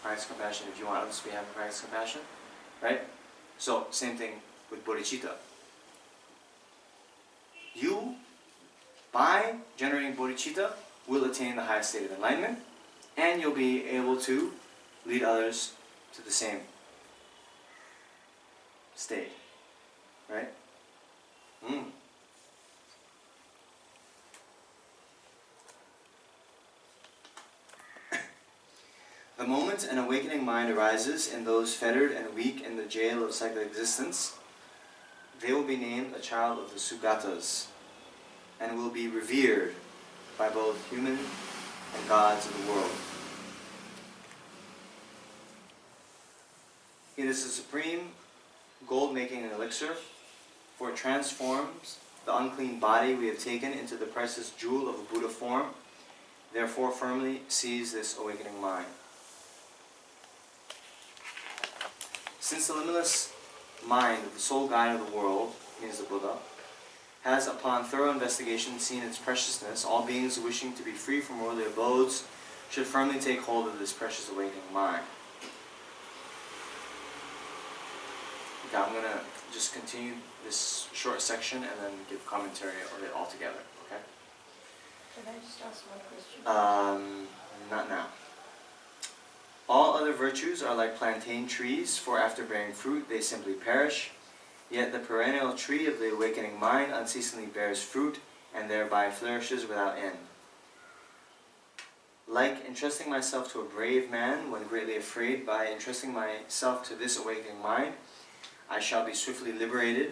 practice compassion. If you want others to be happy, practice compassion. Right? So, same thing with bodhicitta. You, by generating bodhicitta, will attain the highest state of enlightenment, and you'll be able to lead others to the same state. Right? The moment an awakening mind arises in those fettered and weak in the jail of cyclic existence, they will be named a child of the Sugatas and will be revered by both human and gods of the world. It is a supreme gold-making elixir, for it transforms the unclean body we have taken into the precious jewel of a Buddha form. Therefore, firmly seize this awakening mind. Since the limitless mind of the sole guide of the world, means the Buddha, has upon thorough investigation seen its preciousness, all beings wishing to be free from worldly abodes should firmly take hold of this precious awakening mind. Okay, I'm going to just continue this short section and then give commentary of it all together. Okay? Can I just ask one question? Not now. All other virtues are like plantain trees, for after bearing fruit they simply perish. Yet the perennial tree of the awakening mind unceasingly bears fruit and thereby flourishes without end. Like entrusting myself to a brave man when greatly afraid, by entrusting myself to this awakening mind, I shall be swiftly liberated,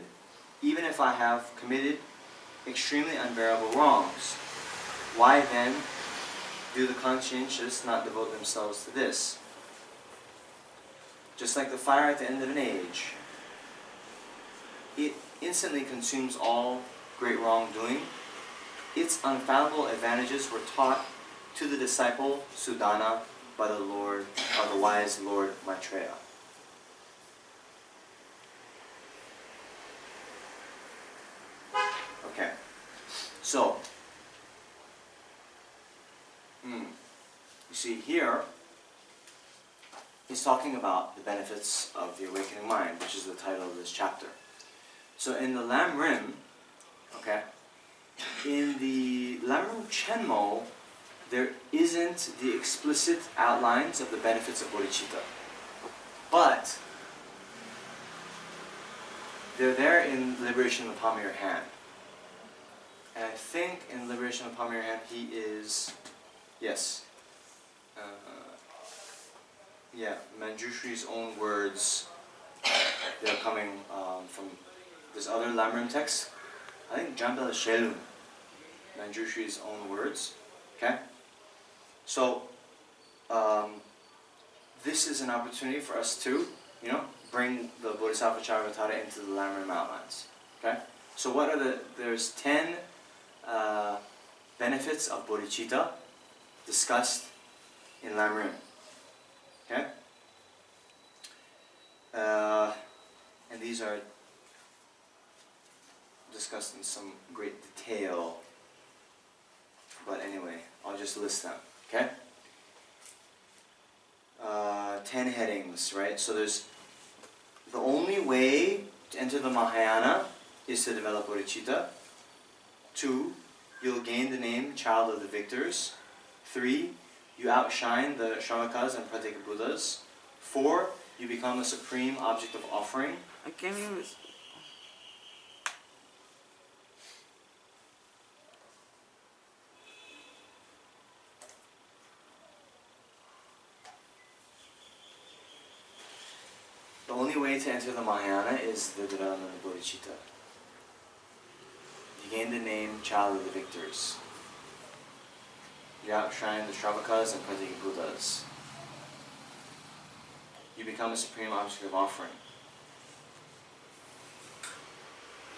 even if I have committed extremely unbearable wrongs. Why then do the conscientious not devote themselves to this? Just like the fire at the end of an age, it instantly consumes all great wrongdoing. Its unfathomable advantages were taught to the disciple Sudana by the wise Lord Maitreya. Okay, so you see here, he's talking about the benefits of the awakening mind, which is the title of this chapter. So in the Lam Rim, okay, in the Lam Rim Chenmo, there isn't the explicit outlines of the benefits of bodhicitta, but they're there in Liberation in the Palm of Your Hand. And I think in Liberation in the Palm of Your Hand he is, yes, Manjushri's own words. They're coming from this other Lamrim text. I think Jambel Shelun, Manjushri's own words. Okay? So, this is an opportunity for us to, bring the Bodhisattva Charyavatara into the Lamrim outlines. Okay? So what are there's 10 benefits of bodhicitta discussed in Lamrim. Okay? And these are discussed in some great detail. But anyway, I'll just list them. Okay? 10 headings, right? So there's the only way to enter the Mahayana is to develop bodhicitta. 2, you'll gain the name Child of the Victors. 3, you outshine the Shravakas and Pratyeka Buddhas. 4, you become a supreme object of offering. Can you... The only way to enter the Mahayana is the development of bodhicitta. You gain the name Child of the Victors. You outshine the Shravakas and Pratyeka Buddhas. You become a supreme object of offering.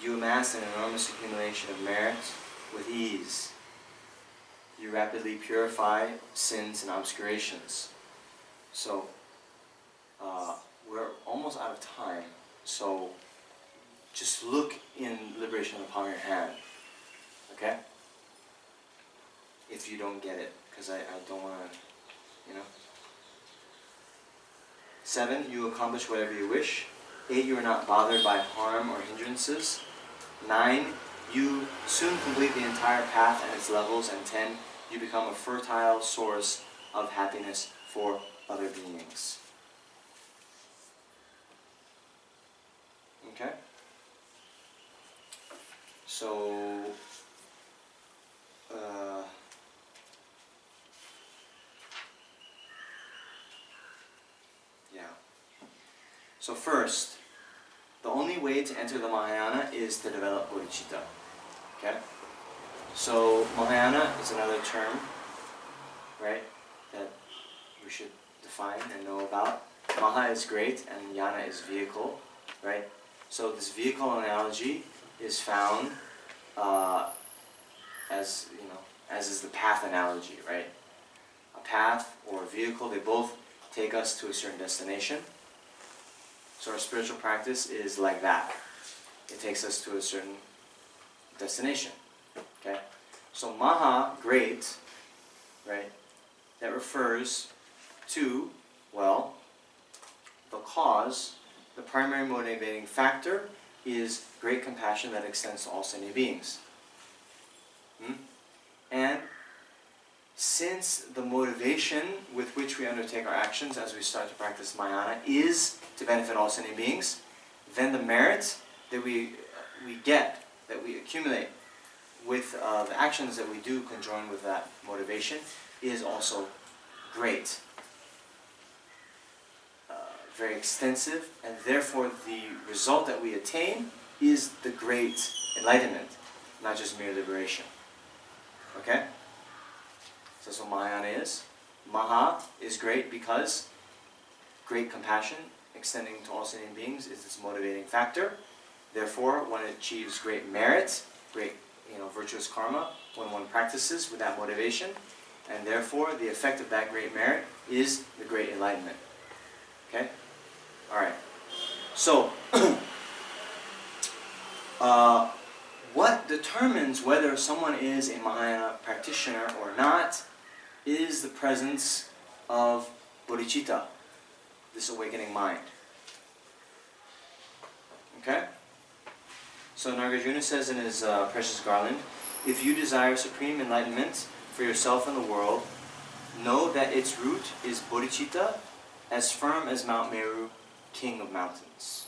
You amass an enormous accumulation of merit with ease. You rapidly purify sins and obscurations. So, we're almost out of time. So, just look in Liberation of the Palm of Your Hand. Okay? If you don't get it, because I don't want to, 7, you accomplish whatever you wish. 8, you are not bothered by harm or hindrances. 9, you soon complete the entire path and its levels. And 10, you become a fertile source of happiness for other beings. Okay? So, So first, the only way to enter the Mahayana is to develop bodhicitta. Okay? So Mahayana is another term right, that we should define and know about. Maha is great and Yana is vehicle, right? So this vehicle analogy is found as, you know, as is the path analogy, right? A path or a vehicle, they both take us to a certain destination. So our spiritual practice is like that. It takes us to a certain destination, okay? So Maha, great, right, that refers to, well, the cause, the primary motivating factor is great compassion that extends to all sentient beings. And since the motivation with which we undertake our actions as we start to practice Mahayana is to benefit all sentient beings, then the merit that we get, that we accumulate with the actions that we do conjoined with that motivation is also great. Very extensive, and therefore the result that we attain is the great enlightenment, not just mere liberation. Okay? So that's what Mahayana is. Maha is great because great compassion extending to all sentient beings is its motivating factor. Therefore, one achieves great merit, great, you know, virtuous karma when one practices with that motivation, and therefore the effect of that great merit is the great enlightenment. Okay? Alright. So, what determines whether someone is a Mahayana practitioner or not is the presence of bodhicitta, this awakening mind. Okay? So Nagarjuna says in his Precious Garland, if you desire supreme enlightenment for yourself and the world, know that its root is bodhicitta, as firm as Mount Meru, king of mountains.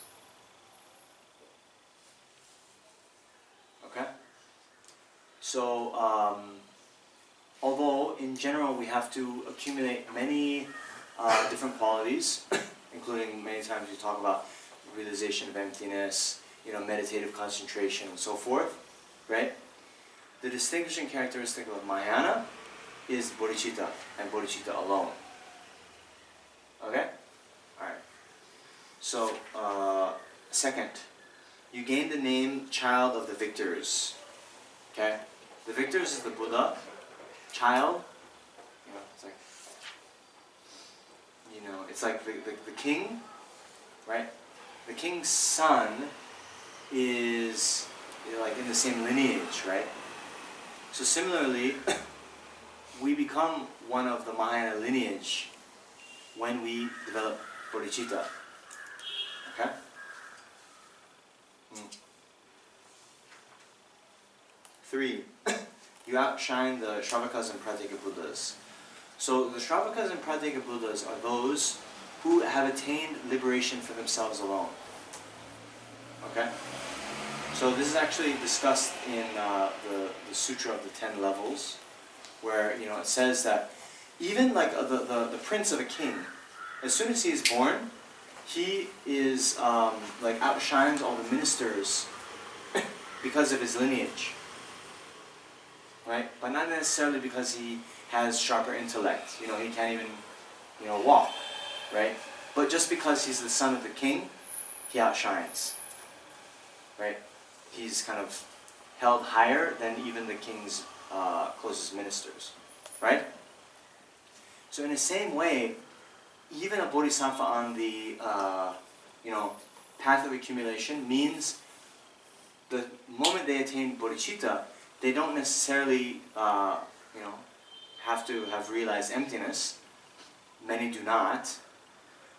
Okay? So, although in general we have to accumulate many different qualities, including many times we talk about realization of emptiness, you know, meditative concentration and so forth, right? The distinguishing characteristic of Mahayana is bodhicitta, and bodhicitta alone. Okay? Alright. So, second, you gain the name child of the victors. Okay? The victors is the Buddha. Child, you know, it's like the king, right? The king's son is, you know, like in the same lineage, right? So similarly, we become one of the Mahayana lineage when we develop bodhicitta. Okay? 3. You outshine the Shravakas and Pratyeka Buddhas. So the Shravakas and Pratyeka Buddhas are those who have attained liberation for themselves alone. Okay? So this is actually discussed in the Sutra of the 10 Levels, where, you know, it says that even like the prince of a king, as soon as he is born, he is like outshines all the ministers because of his lineage, right? But not necessarily because he has sharper intellect. You know, he can't even, you know, walk, right? But just because he's the son of the king, he outshines, right? He's kind of held higher than even the king's closest ministers, right? So in the same way, even a bodhisattva on the you know, path of accumulation means the moment they attain bodhicitta, they don't necessarily you know, have to have realized emptiness. Many do not.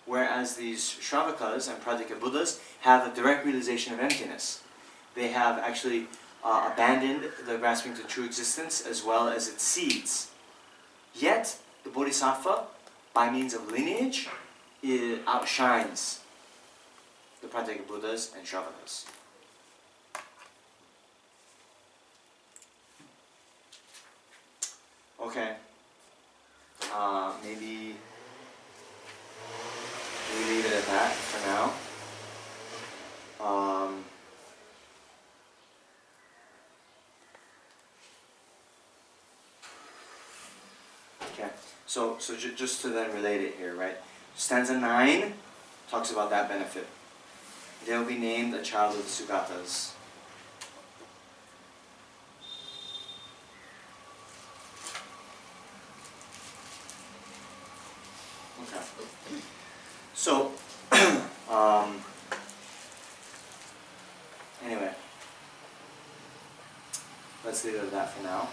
Whereas these Shravakas and Pratyeka Buddhas have a direct realization of emptiness. They have actually abandoned the grasping to true existence as well as its seeds. Yet, the Bodhisattva, by means of lineage, it outshines the Pratyeka Buddhas and Shravakas. Okay. Maybe we leave it at that for now. Okay. So just to then relate it here, right? Stanza 9 talks about that benefit. They'll be named a child of the Sugatas. Okay. So, anyway, let's leave it at that for now.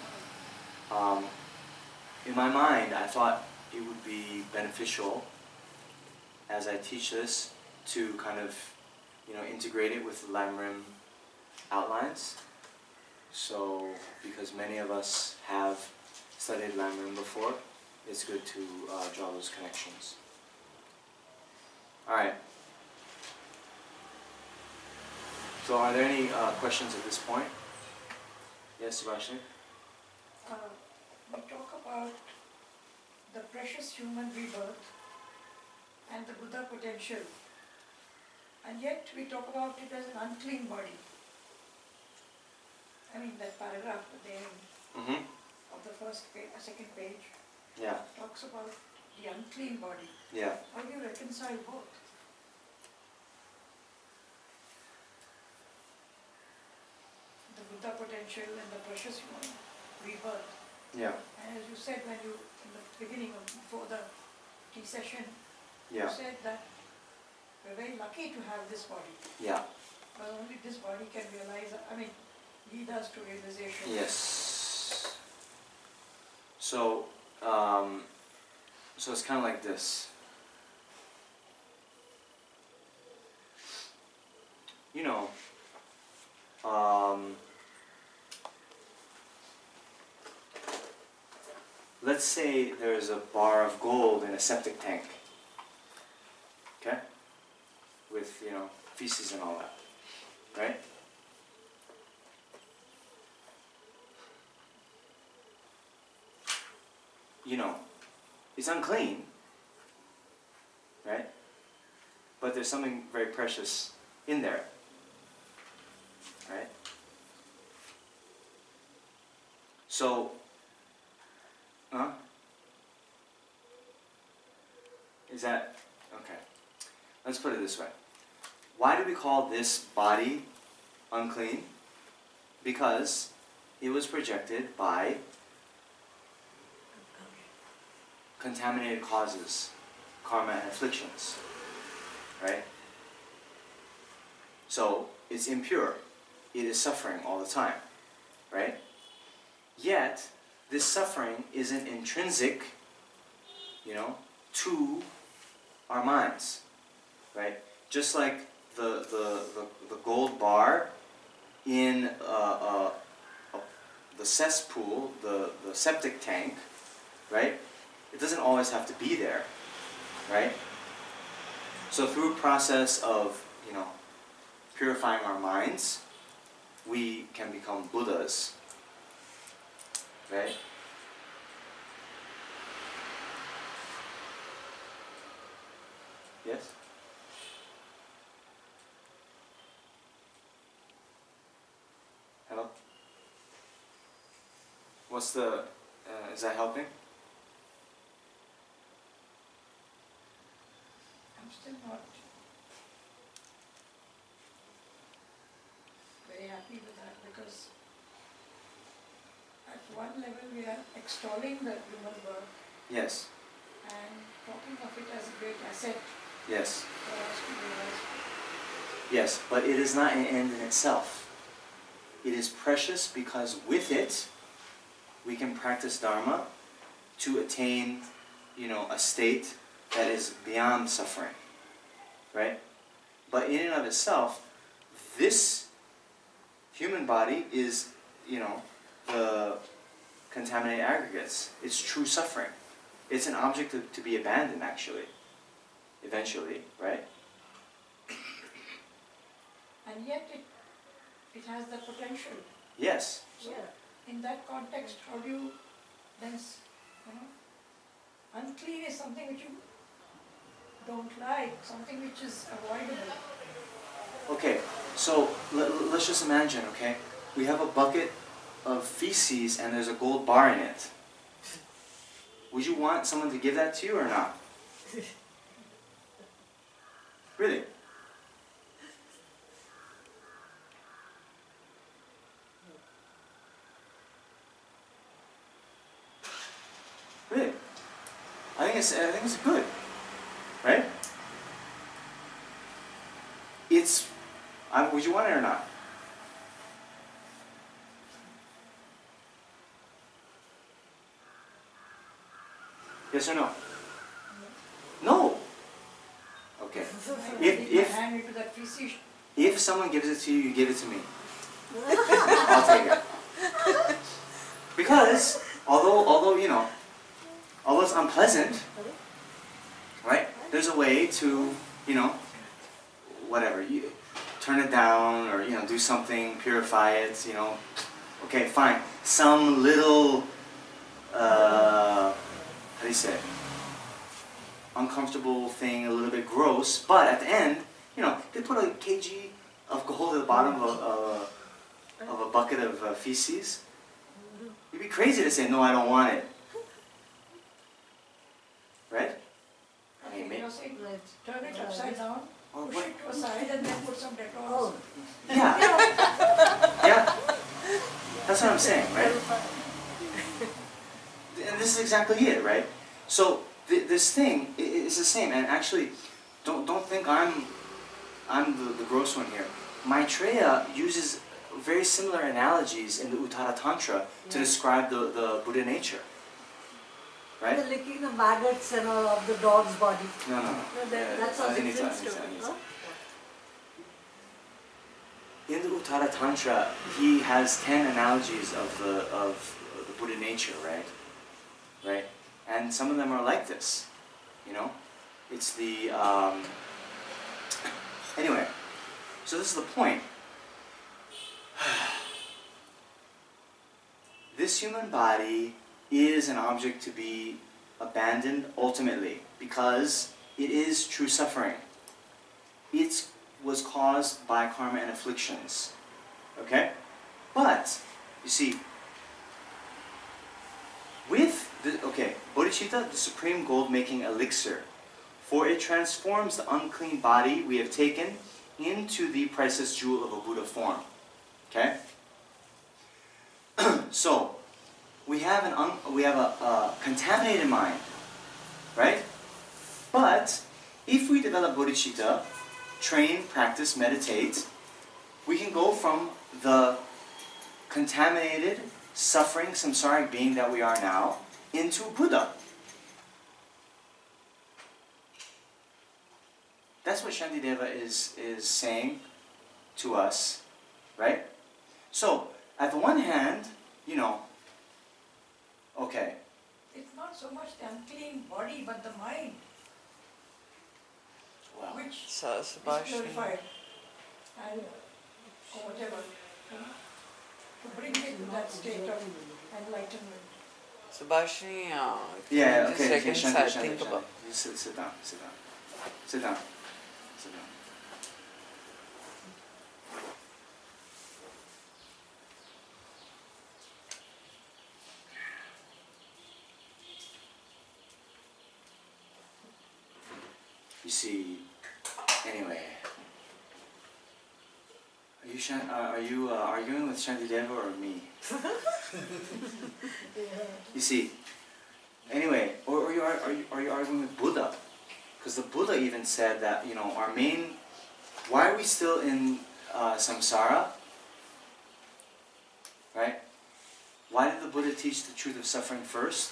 In my mind, I thought it would be beneficial as I teach this to kind of, integrate it with Lamrim outlines. So, because many of us have studied Lamrim before, it's good to draw those connections. Alright. So are there any questions at this point? Yes, Subhashini? We talk about the precious human rebirth and the Buddha potential, and yet we talk about it as an unclean body. I mean, that paragraph at the end of the first page, second page, Yeah. talks about the unclean body. Yeah. How do you reconcile both? The Buddha potential and the precious human rebirth. Yeah. And as you said when you, in the beginning of before the tea session, Yeah. you said that we're very lucky to have this body. Yeah. But only this body can realize, lead us to realization. Yes. So, so it's kind of like this. Let's say there's a bar of gold in a septic tank, okay? With, feces and all that, right? It's unclean, right? But there's something very precious in there, right? So, is that, okay. Let's put it this way. Why do we call this body unclean? Because it was projected by contaminated causes, karma and afflictions, right? So, it's impure. It is suffering all the time, right? Yet, this suffering isn't intrinsic, to our minds, right? Just like the gold bar in the cesspool, the septic tank, right? It doesn't always have to be there, right? So through a process of, purifying our minds, we can become Buddhas, right? Yes? Hello? What's the, is that helping? I'm still not very happy with that, because at one level we are extolling the human birth Yes. and talking of it as a great asset Yes. for us to realize. Yes, but it is not an end in itself. It is precious because with it, we can practice Dharma to attain, a state that is beyond suffering, right? But in and of itself, this human body is, the contaminated aggregates. It's true suffering. It's an object to be abandoned, actually, eventually, right? And yet it has the potential. Yes. So in that context, how do you then, unclean is something which you don't like, something which is avoidable. Okay, so let's just imagine, okay? We have a bucket of feces and there's a gold bar in it. would you want someone to give that to you or not? Really? Really? I think it's good, right? Would you want it or not? Yes or no? No. Okay. If someone gives it to you, you give it to me. I'll take it. Because although you know, although it's unpleasant, right? There's a way to, you know, whatever, you turn it down or, you know, do something, purify it, you know. Okay, fine. Some little how do you say it? Uncomfortable thing, a little bit gross, but at the end, you know, they put a kg of gold at the bottom of a bucket of feces. You'd be crazy to say, no, I don't want it. Right? I mean, maybe. Turn it upside down, Or push what? it to a side, and then put some Dettol. Yeah. Yeah. That's what I'm saying, right? And this is exactly it, right? So this thing is the same, and actually, don't think I'm the gross one here. Maitreya uses very similar analogies in the Uttara Tantra to describe the Buddha nature, right? The licking the maggots and all of the dog's body. No. That's a different story. Huh? In the Uttara Tantra, he has 10 analogies of the Buddha nature, right? Right? And some of them are like this, you know? It's the, anyway, so this is the point. This human body is an object to be abandoned ultimately because it is true suffering. It was caused by karma and afflictions. Okay? But, you see, with bodhicitta, the supreme gold-making elixir, for it transforms the unclean body we have taken into the priceless jewel of a Buddha form. Okay? So, we have a contaminated mind, right? But if we develop bodhicitta, train, practice, meditate, we can go from the contaminated, suffering, samsaric being that we are now into Buddha. That's what Shantideva is saying to us, right? So, at the one hand, you know, okay. It's not so much the unclean body, but the mind, Well, which So, is Subhash, purified, and or whatever, you know, to bring it to that state of enlightenment. Subhashini, yeah, just okay, seconds, Shanti, I Shanti, think Shanti. about. You sit down. You see, anyway, are you arguing with Shantideva or me? You see, anyway, or are you arguing with Buddha? Because the Buddha even said that, you know, our main, why are we still in samsara? Right? Why did the Buddha teach the truth of suffering first?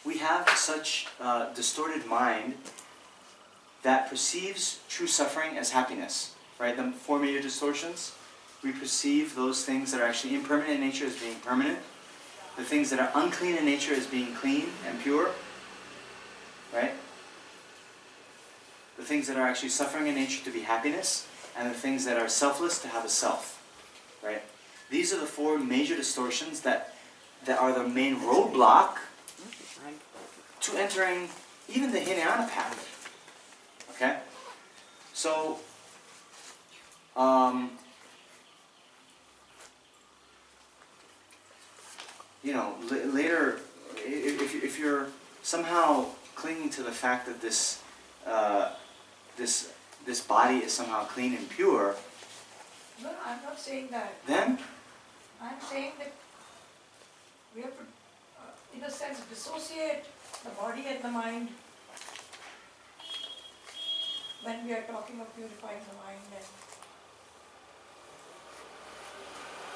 We have such distorted mind that perceives true suffering as happiness, right? The four major distortions, we perceive those things that are actually impermanent in nature as being permanent, the things that are unclean in nature as being clean and pure, right? The things that are actually suffering in nature to be happiness, and the things that are selfless to have a self, right? These are the four major distortions that are the main roadblock to entering even the Hinayana path. Okay? So, you know, later, if you're somehow clinging to the fact that this body is somehow clean and pure, No, I'm not saying that. then I'm saying that we have to, in a sense, dissociate the body and the mind when we are talking of purifying the mind. And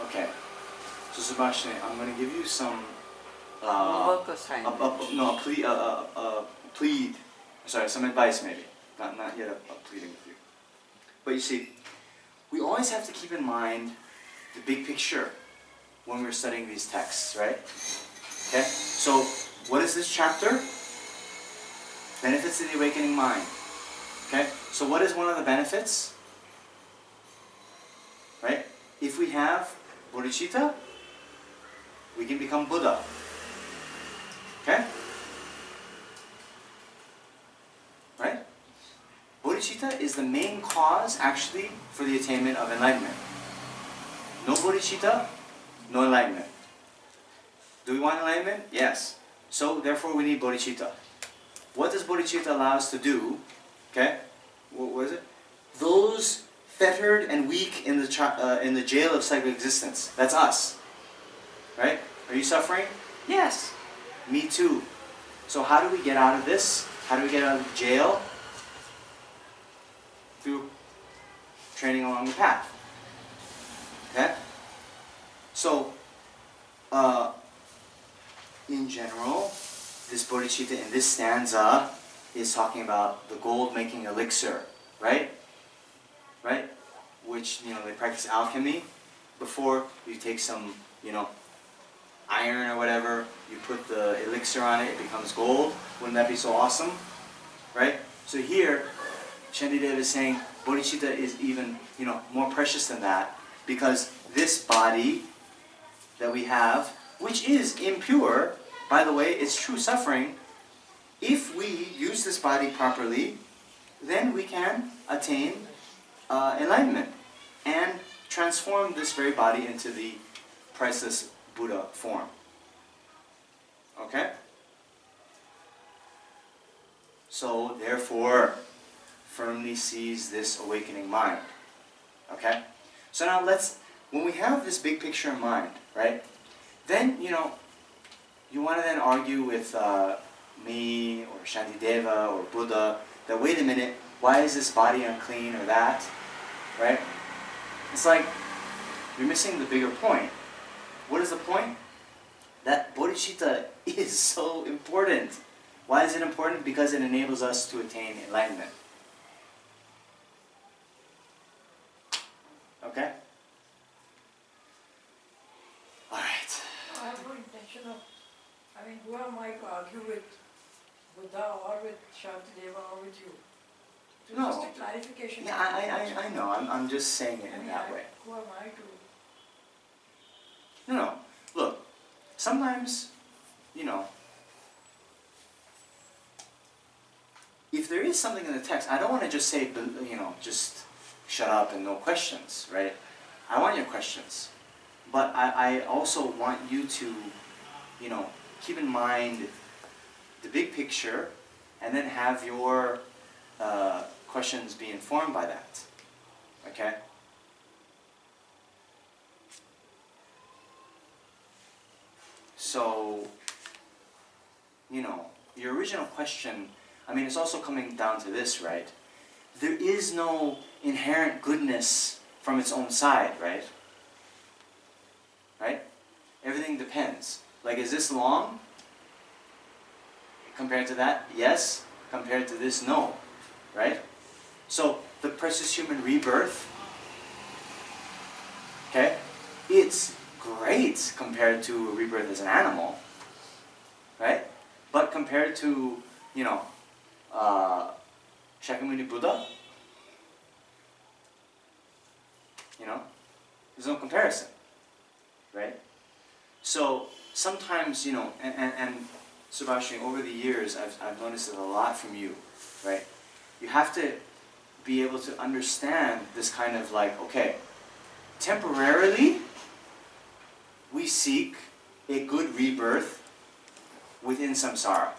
okay. So Subhashini, I'm going to give you some Work assignment. plead. Sorry, some advice maybe. Not yet a pleading with you. But you see, we always have to keep in mind the big picture when we're studying these texts, right? Okay? So, what is this chapter? Benefits of the awakening mind. Okay? So what is one of the benefits? Right? If we have bodhicitta, we can become Buddha. Okay? Right? Bodhicitta is the main cause, actually, for the attainment of enlightenment. No bodhicitta, no enlightenment. Do we want enlightenment? Yes. So, therefore, we need bodhicitta. What does bodhicitta allow us to do? Okay? What is it? Those fettered and weak in the jail of psychic existence. That's us. Right? Are you suffering? Yes. Me too. So how do we get out of this? How do we get out of jail? Through training along the path. Okay? So, in general, this bodhicitta in this stanza is talking about the gold-making elixir, right? Right? Which, they practice alchemy. Before you take some, iron or whatever, you put the elixir on it, it becomes gold. Wouldn't that be so awesome? Right? So here, Shantideva is saying bodhicitta is even, more precious than that, because this body that we have, which is impure, by the way, it's true suffering. If we use this body properly, then we can attain enlightenment and transform this very body into the priceless Buddha form. Okay? So, therefore, firmly seize this awakening mind. Okay? So now when we have this big picture in mind, right, then, you want to then argue with me or Shantideva or Buddha that, wait a minute, why is this body unclean or that? Right? It's like you're missing the bigger point. What is the point? That bodhicitta is so important. Why is it important? Because it enables us to attain enlightenment. Okay? Alright. I have no intention of, who am I to argue with Buddha or with Shantideva or with you? It's No. just a clarification. Yeah, I know. I'm just saying it in that way. Who am I to? No. Look, sometimes, if there is something in the text, I don't want to just say, just shut up and no questions, right? I want your questions. But I also want you to, keep in mind the big picture and then have your questions be informed by that. Okay? So, your original question, it's also coming down to this, right? There is no inherent goodness from its own side, right? Right? Everything depends. Like, is this long? Compared to that, yes. Compared to this, no. Right? So, the precious human rebirth, okay, it's great compared to a rebirth as an animal, right? But compared to, Shakyamuni Buddha, there's no comparison, right? So sometimes, and Subhashini, over the years, I've noticed it a lot from you, right? You have to be able to understand this kind of like, okay, temporarily, we seek a good rebirth within samsara.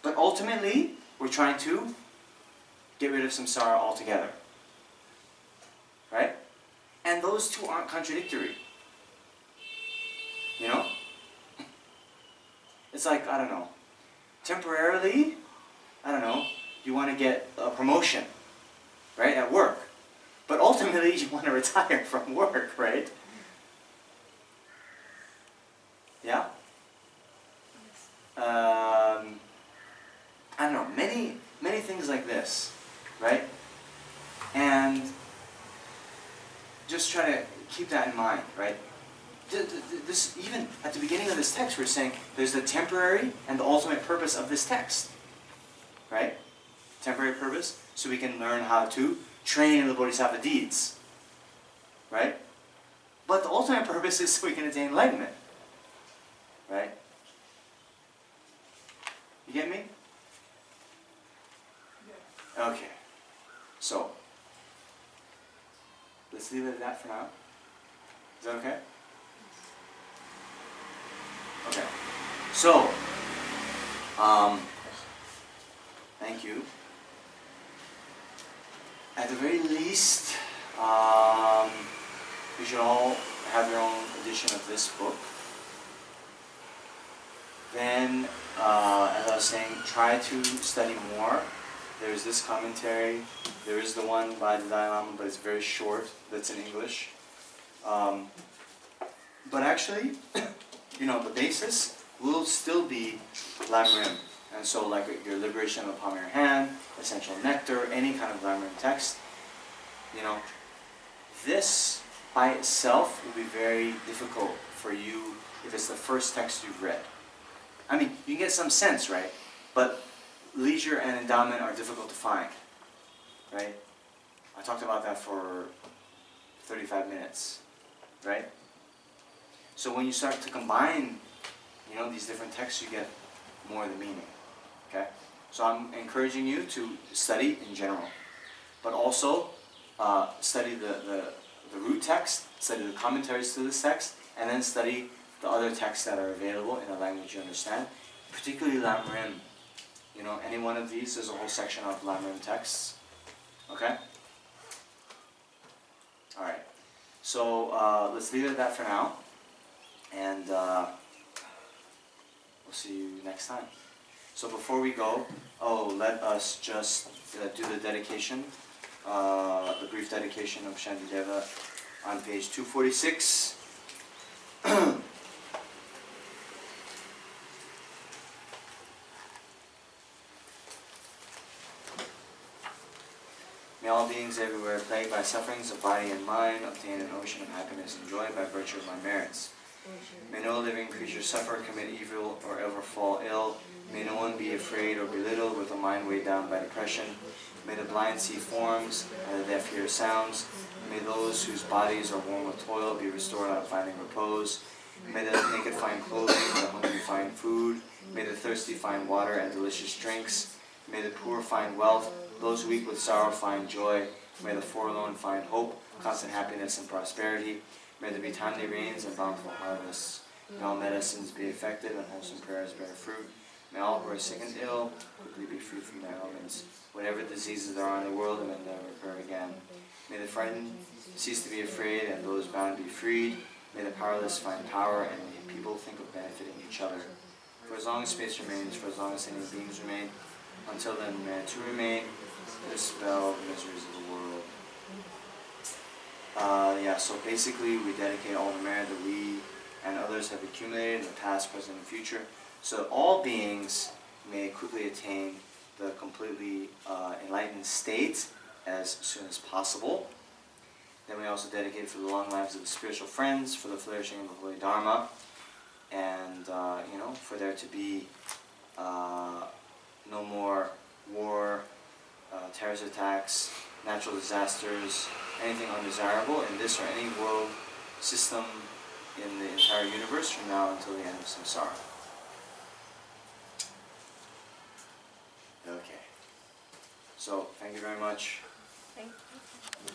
But ultimately, we're trying to get rid of samsara altogether. Right? And those two aren't contradictory. You know? It's like, I don't know, temporarily, I don't know, you want to get a promotion, right, at work. But ultimately, you want to retire from work, right? Yeah? I don't know, many things like this, right? And just try to keep that in mind, right? This, even at the beginning of this text, we're saying there's the temporary and the ultimate purpose of this text, right? Temporary purpose, so we can learn how to train in the Bodhisattva Deeds, right? But the ultimate purpose is so we can attain enlightenment, right? You get me? Okay. So, let's leave it at that for now. Is that okay? Okay. So, thank you. At the very least, you should all have your own edition of this book. Then, as I was saying, try to study more. There's this commentary. There is the one by the Dalai Lama, but it's very short. That's in English. But actually, you know, the basis will still be Lam Rim. And so, like your Liberation of the Palm of Your Hand, Essential Nectar, any kind of Lam Rim text, you know, this by itself will be very difficult for you if it's the first text you've read. I mean, you get some sense, right? But leisure and endowment are difficult to find, right? I talked about that for 35 minutes, right? So when you start to combine, you know, these different texts, you get more of the meaning, okay? So I'm encouraging you to study in general, but also study the root text, study the commentaries to this text, and then study the other texts that are available in a language you understand, particularly Lam Rim. You know, any one of these, there's a whole section of Lam Rim texts. Okay? Alright. So, let's leave it at that for now. And we'll see you next time. So before we go, let us just do the dedication, the brief dedication of Shantideva on page 246. May all beings everywhere plagued by sufferings of body and mind obtain an ocean of happiness and joy by virtue of my merits. May no living creature suffer, commit evil, or ever fall ill. May no one be afraid or belittled with a mind weighed down by depression. May the blind see forms and the deaf hear sounds. May those whose bodies are worn with toil be restored on finding repose. May the naked find clothing, the hungry find food. May the thirsty find water and delicious drinks. May the poor find wealth, those weak with sorrow find joy. May the forlorn find hope, constant happiness and prosperity. May there be timely rains and bountiful harvests. May all medicines be effective and wholesome prayers bear fruit. May all who are sick and ill quickly be free from their ailments. Whatever diseases there are in the world, may they never recur again. May the frightened cease to be afraid and those bound be freed. May the powerless find power and may people think of benefiting each other. For as long as space remains, for as long as any beings remain, until then may to remain, to dispel the miseries of the world. So basically we dedicate all the merit that we and others have accumulated in the past, present, and future, so that all beings may quickly attain the completely enlightened state as soon as possible. Then we also dedicate it for the long lives of the spiritual friends, for the flourishing of the Holy Dharma, and for there to be no more war, terrorist attacks, natural disasters, anything undesirable in this or any world system in the entire universe from now until the end of samsara. Okay. So, thank you very much. Thank you.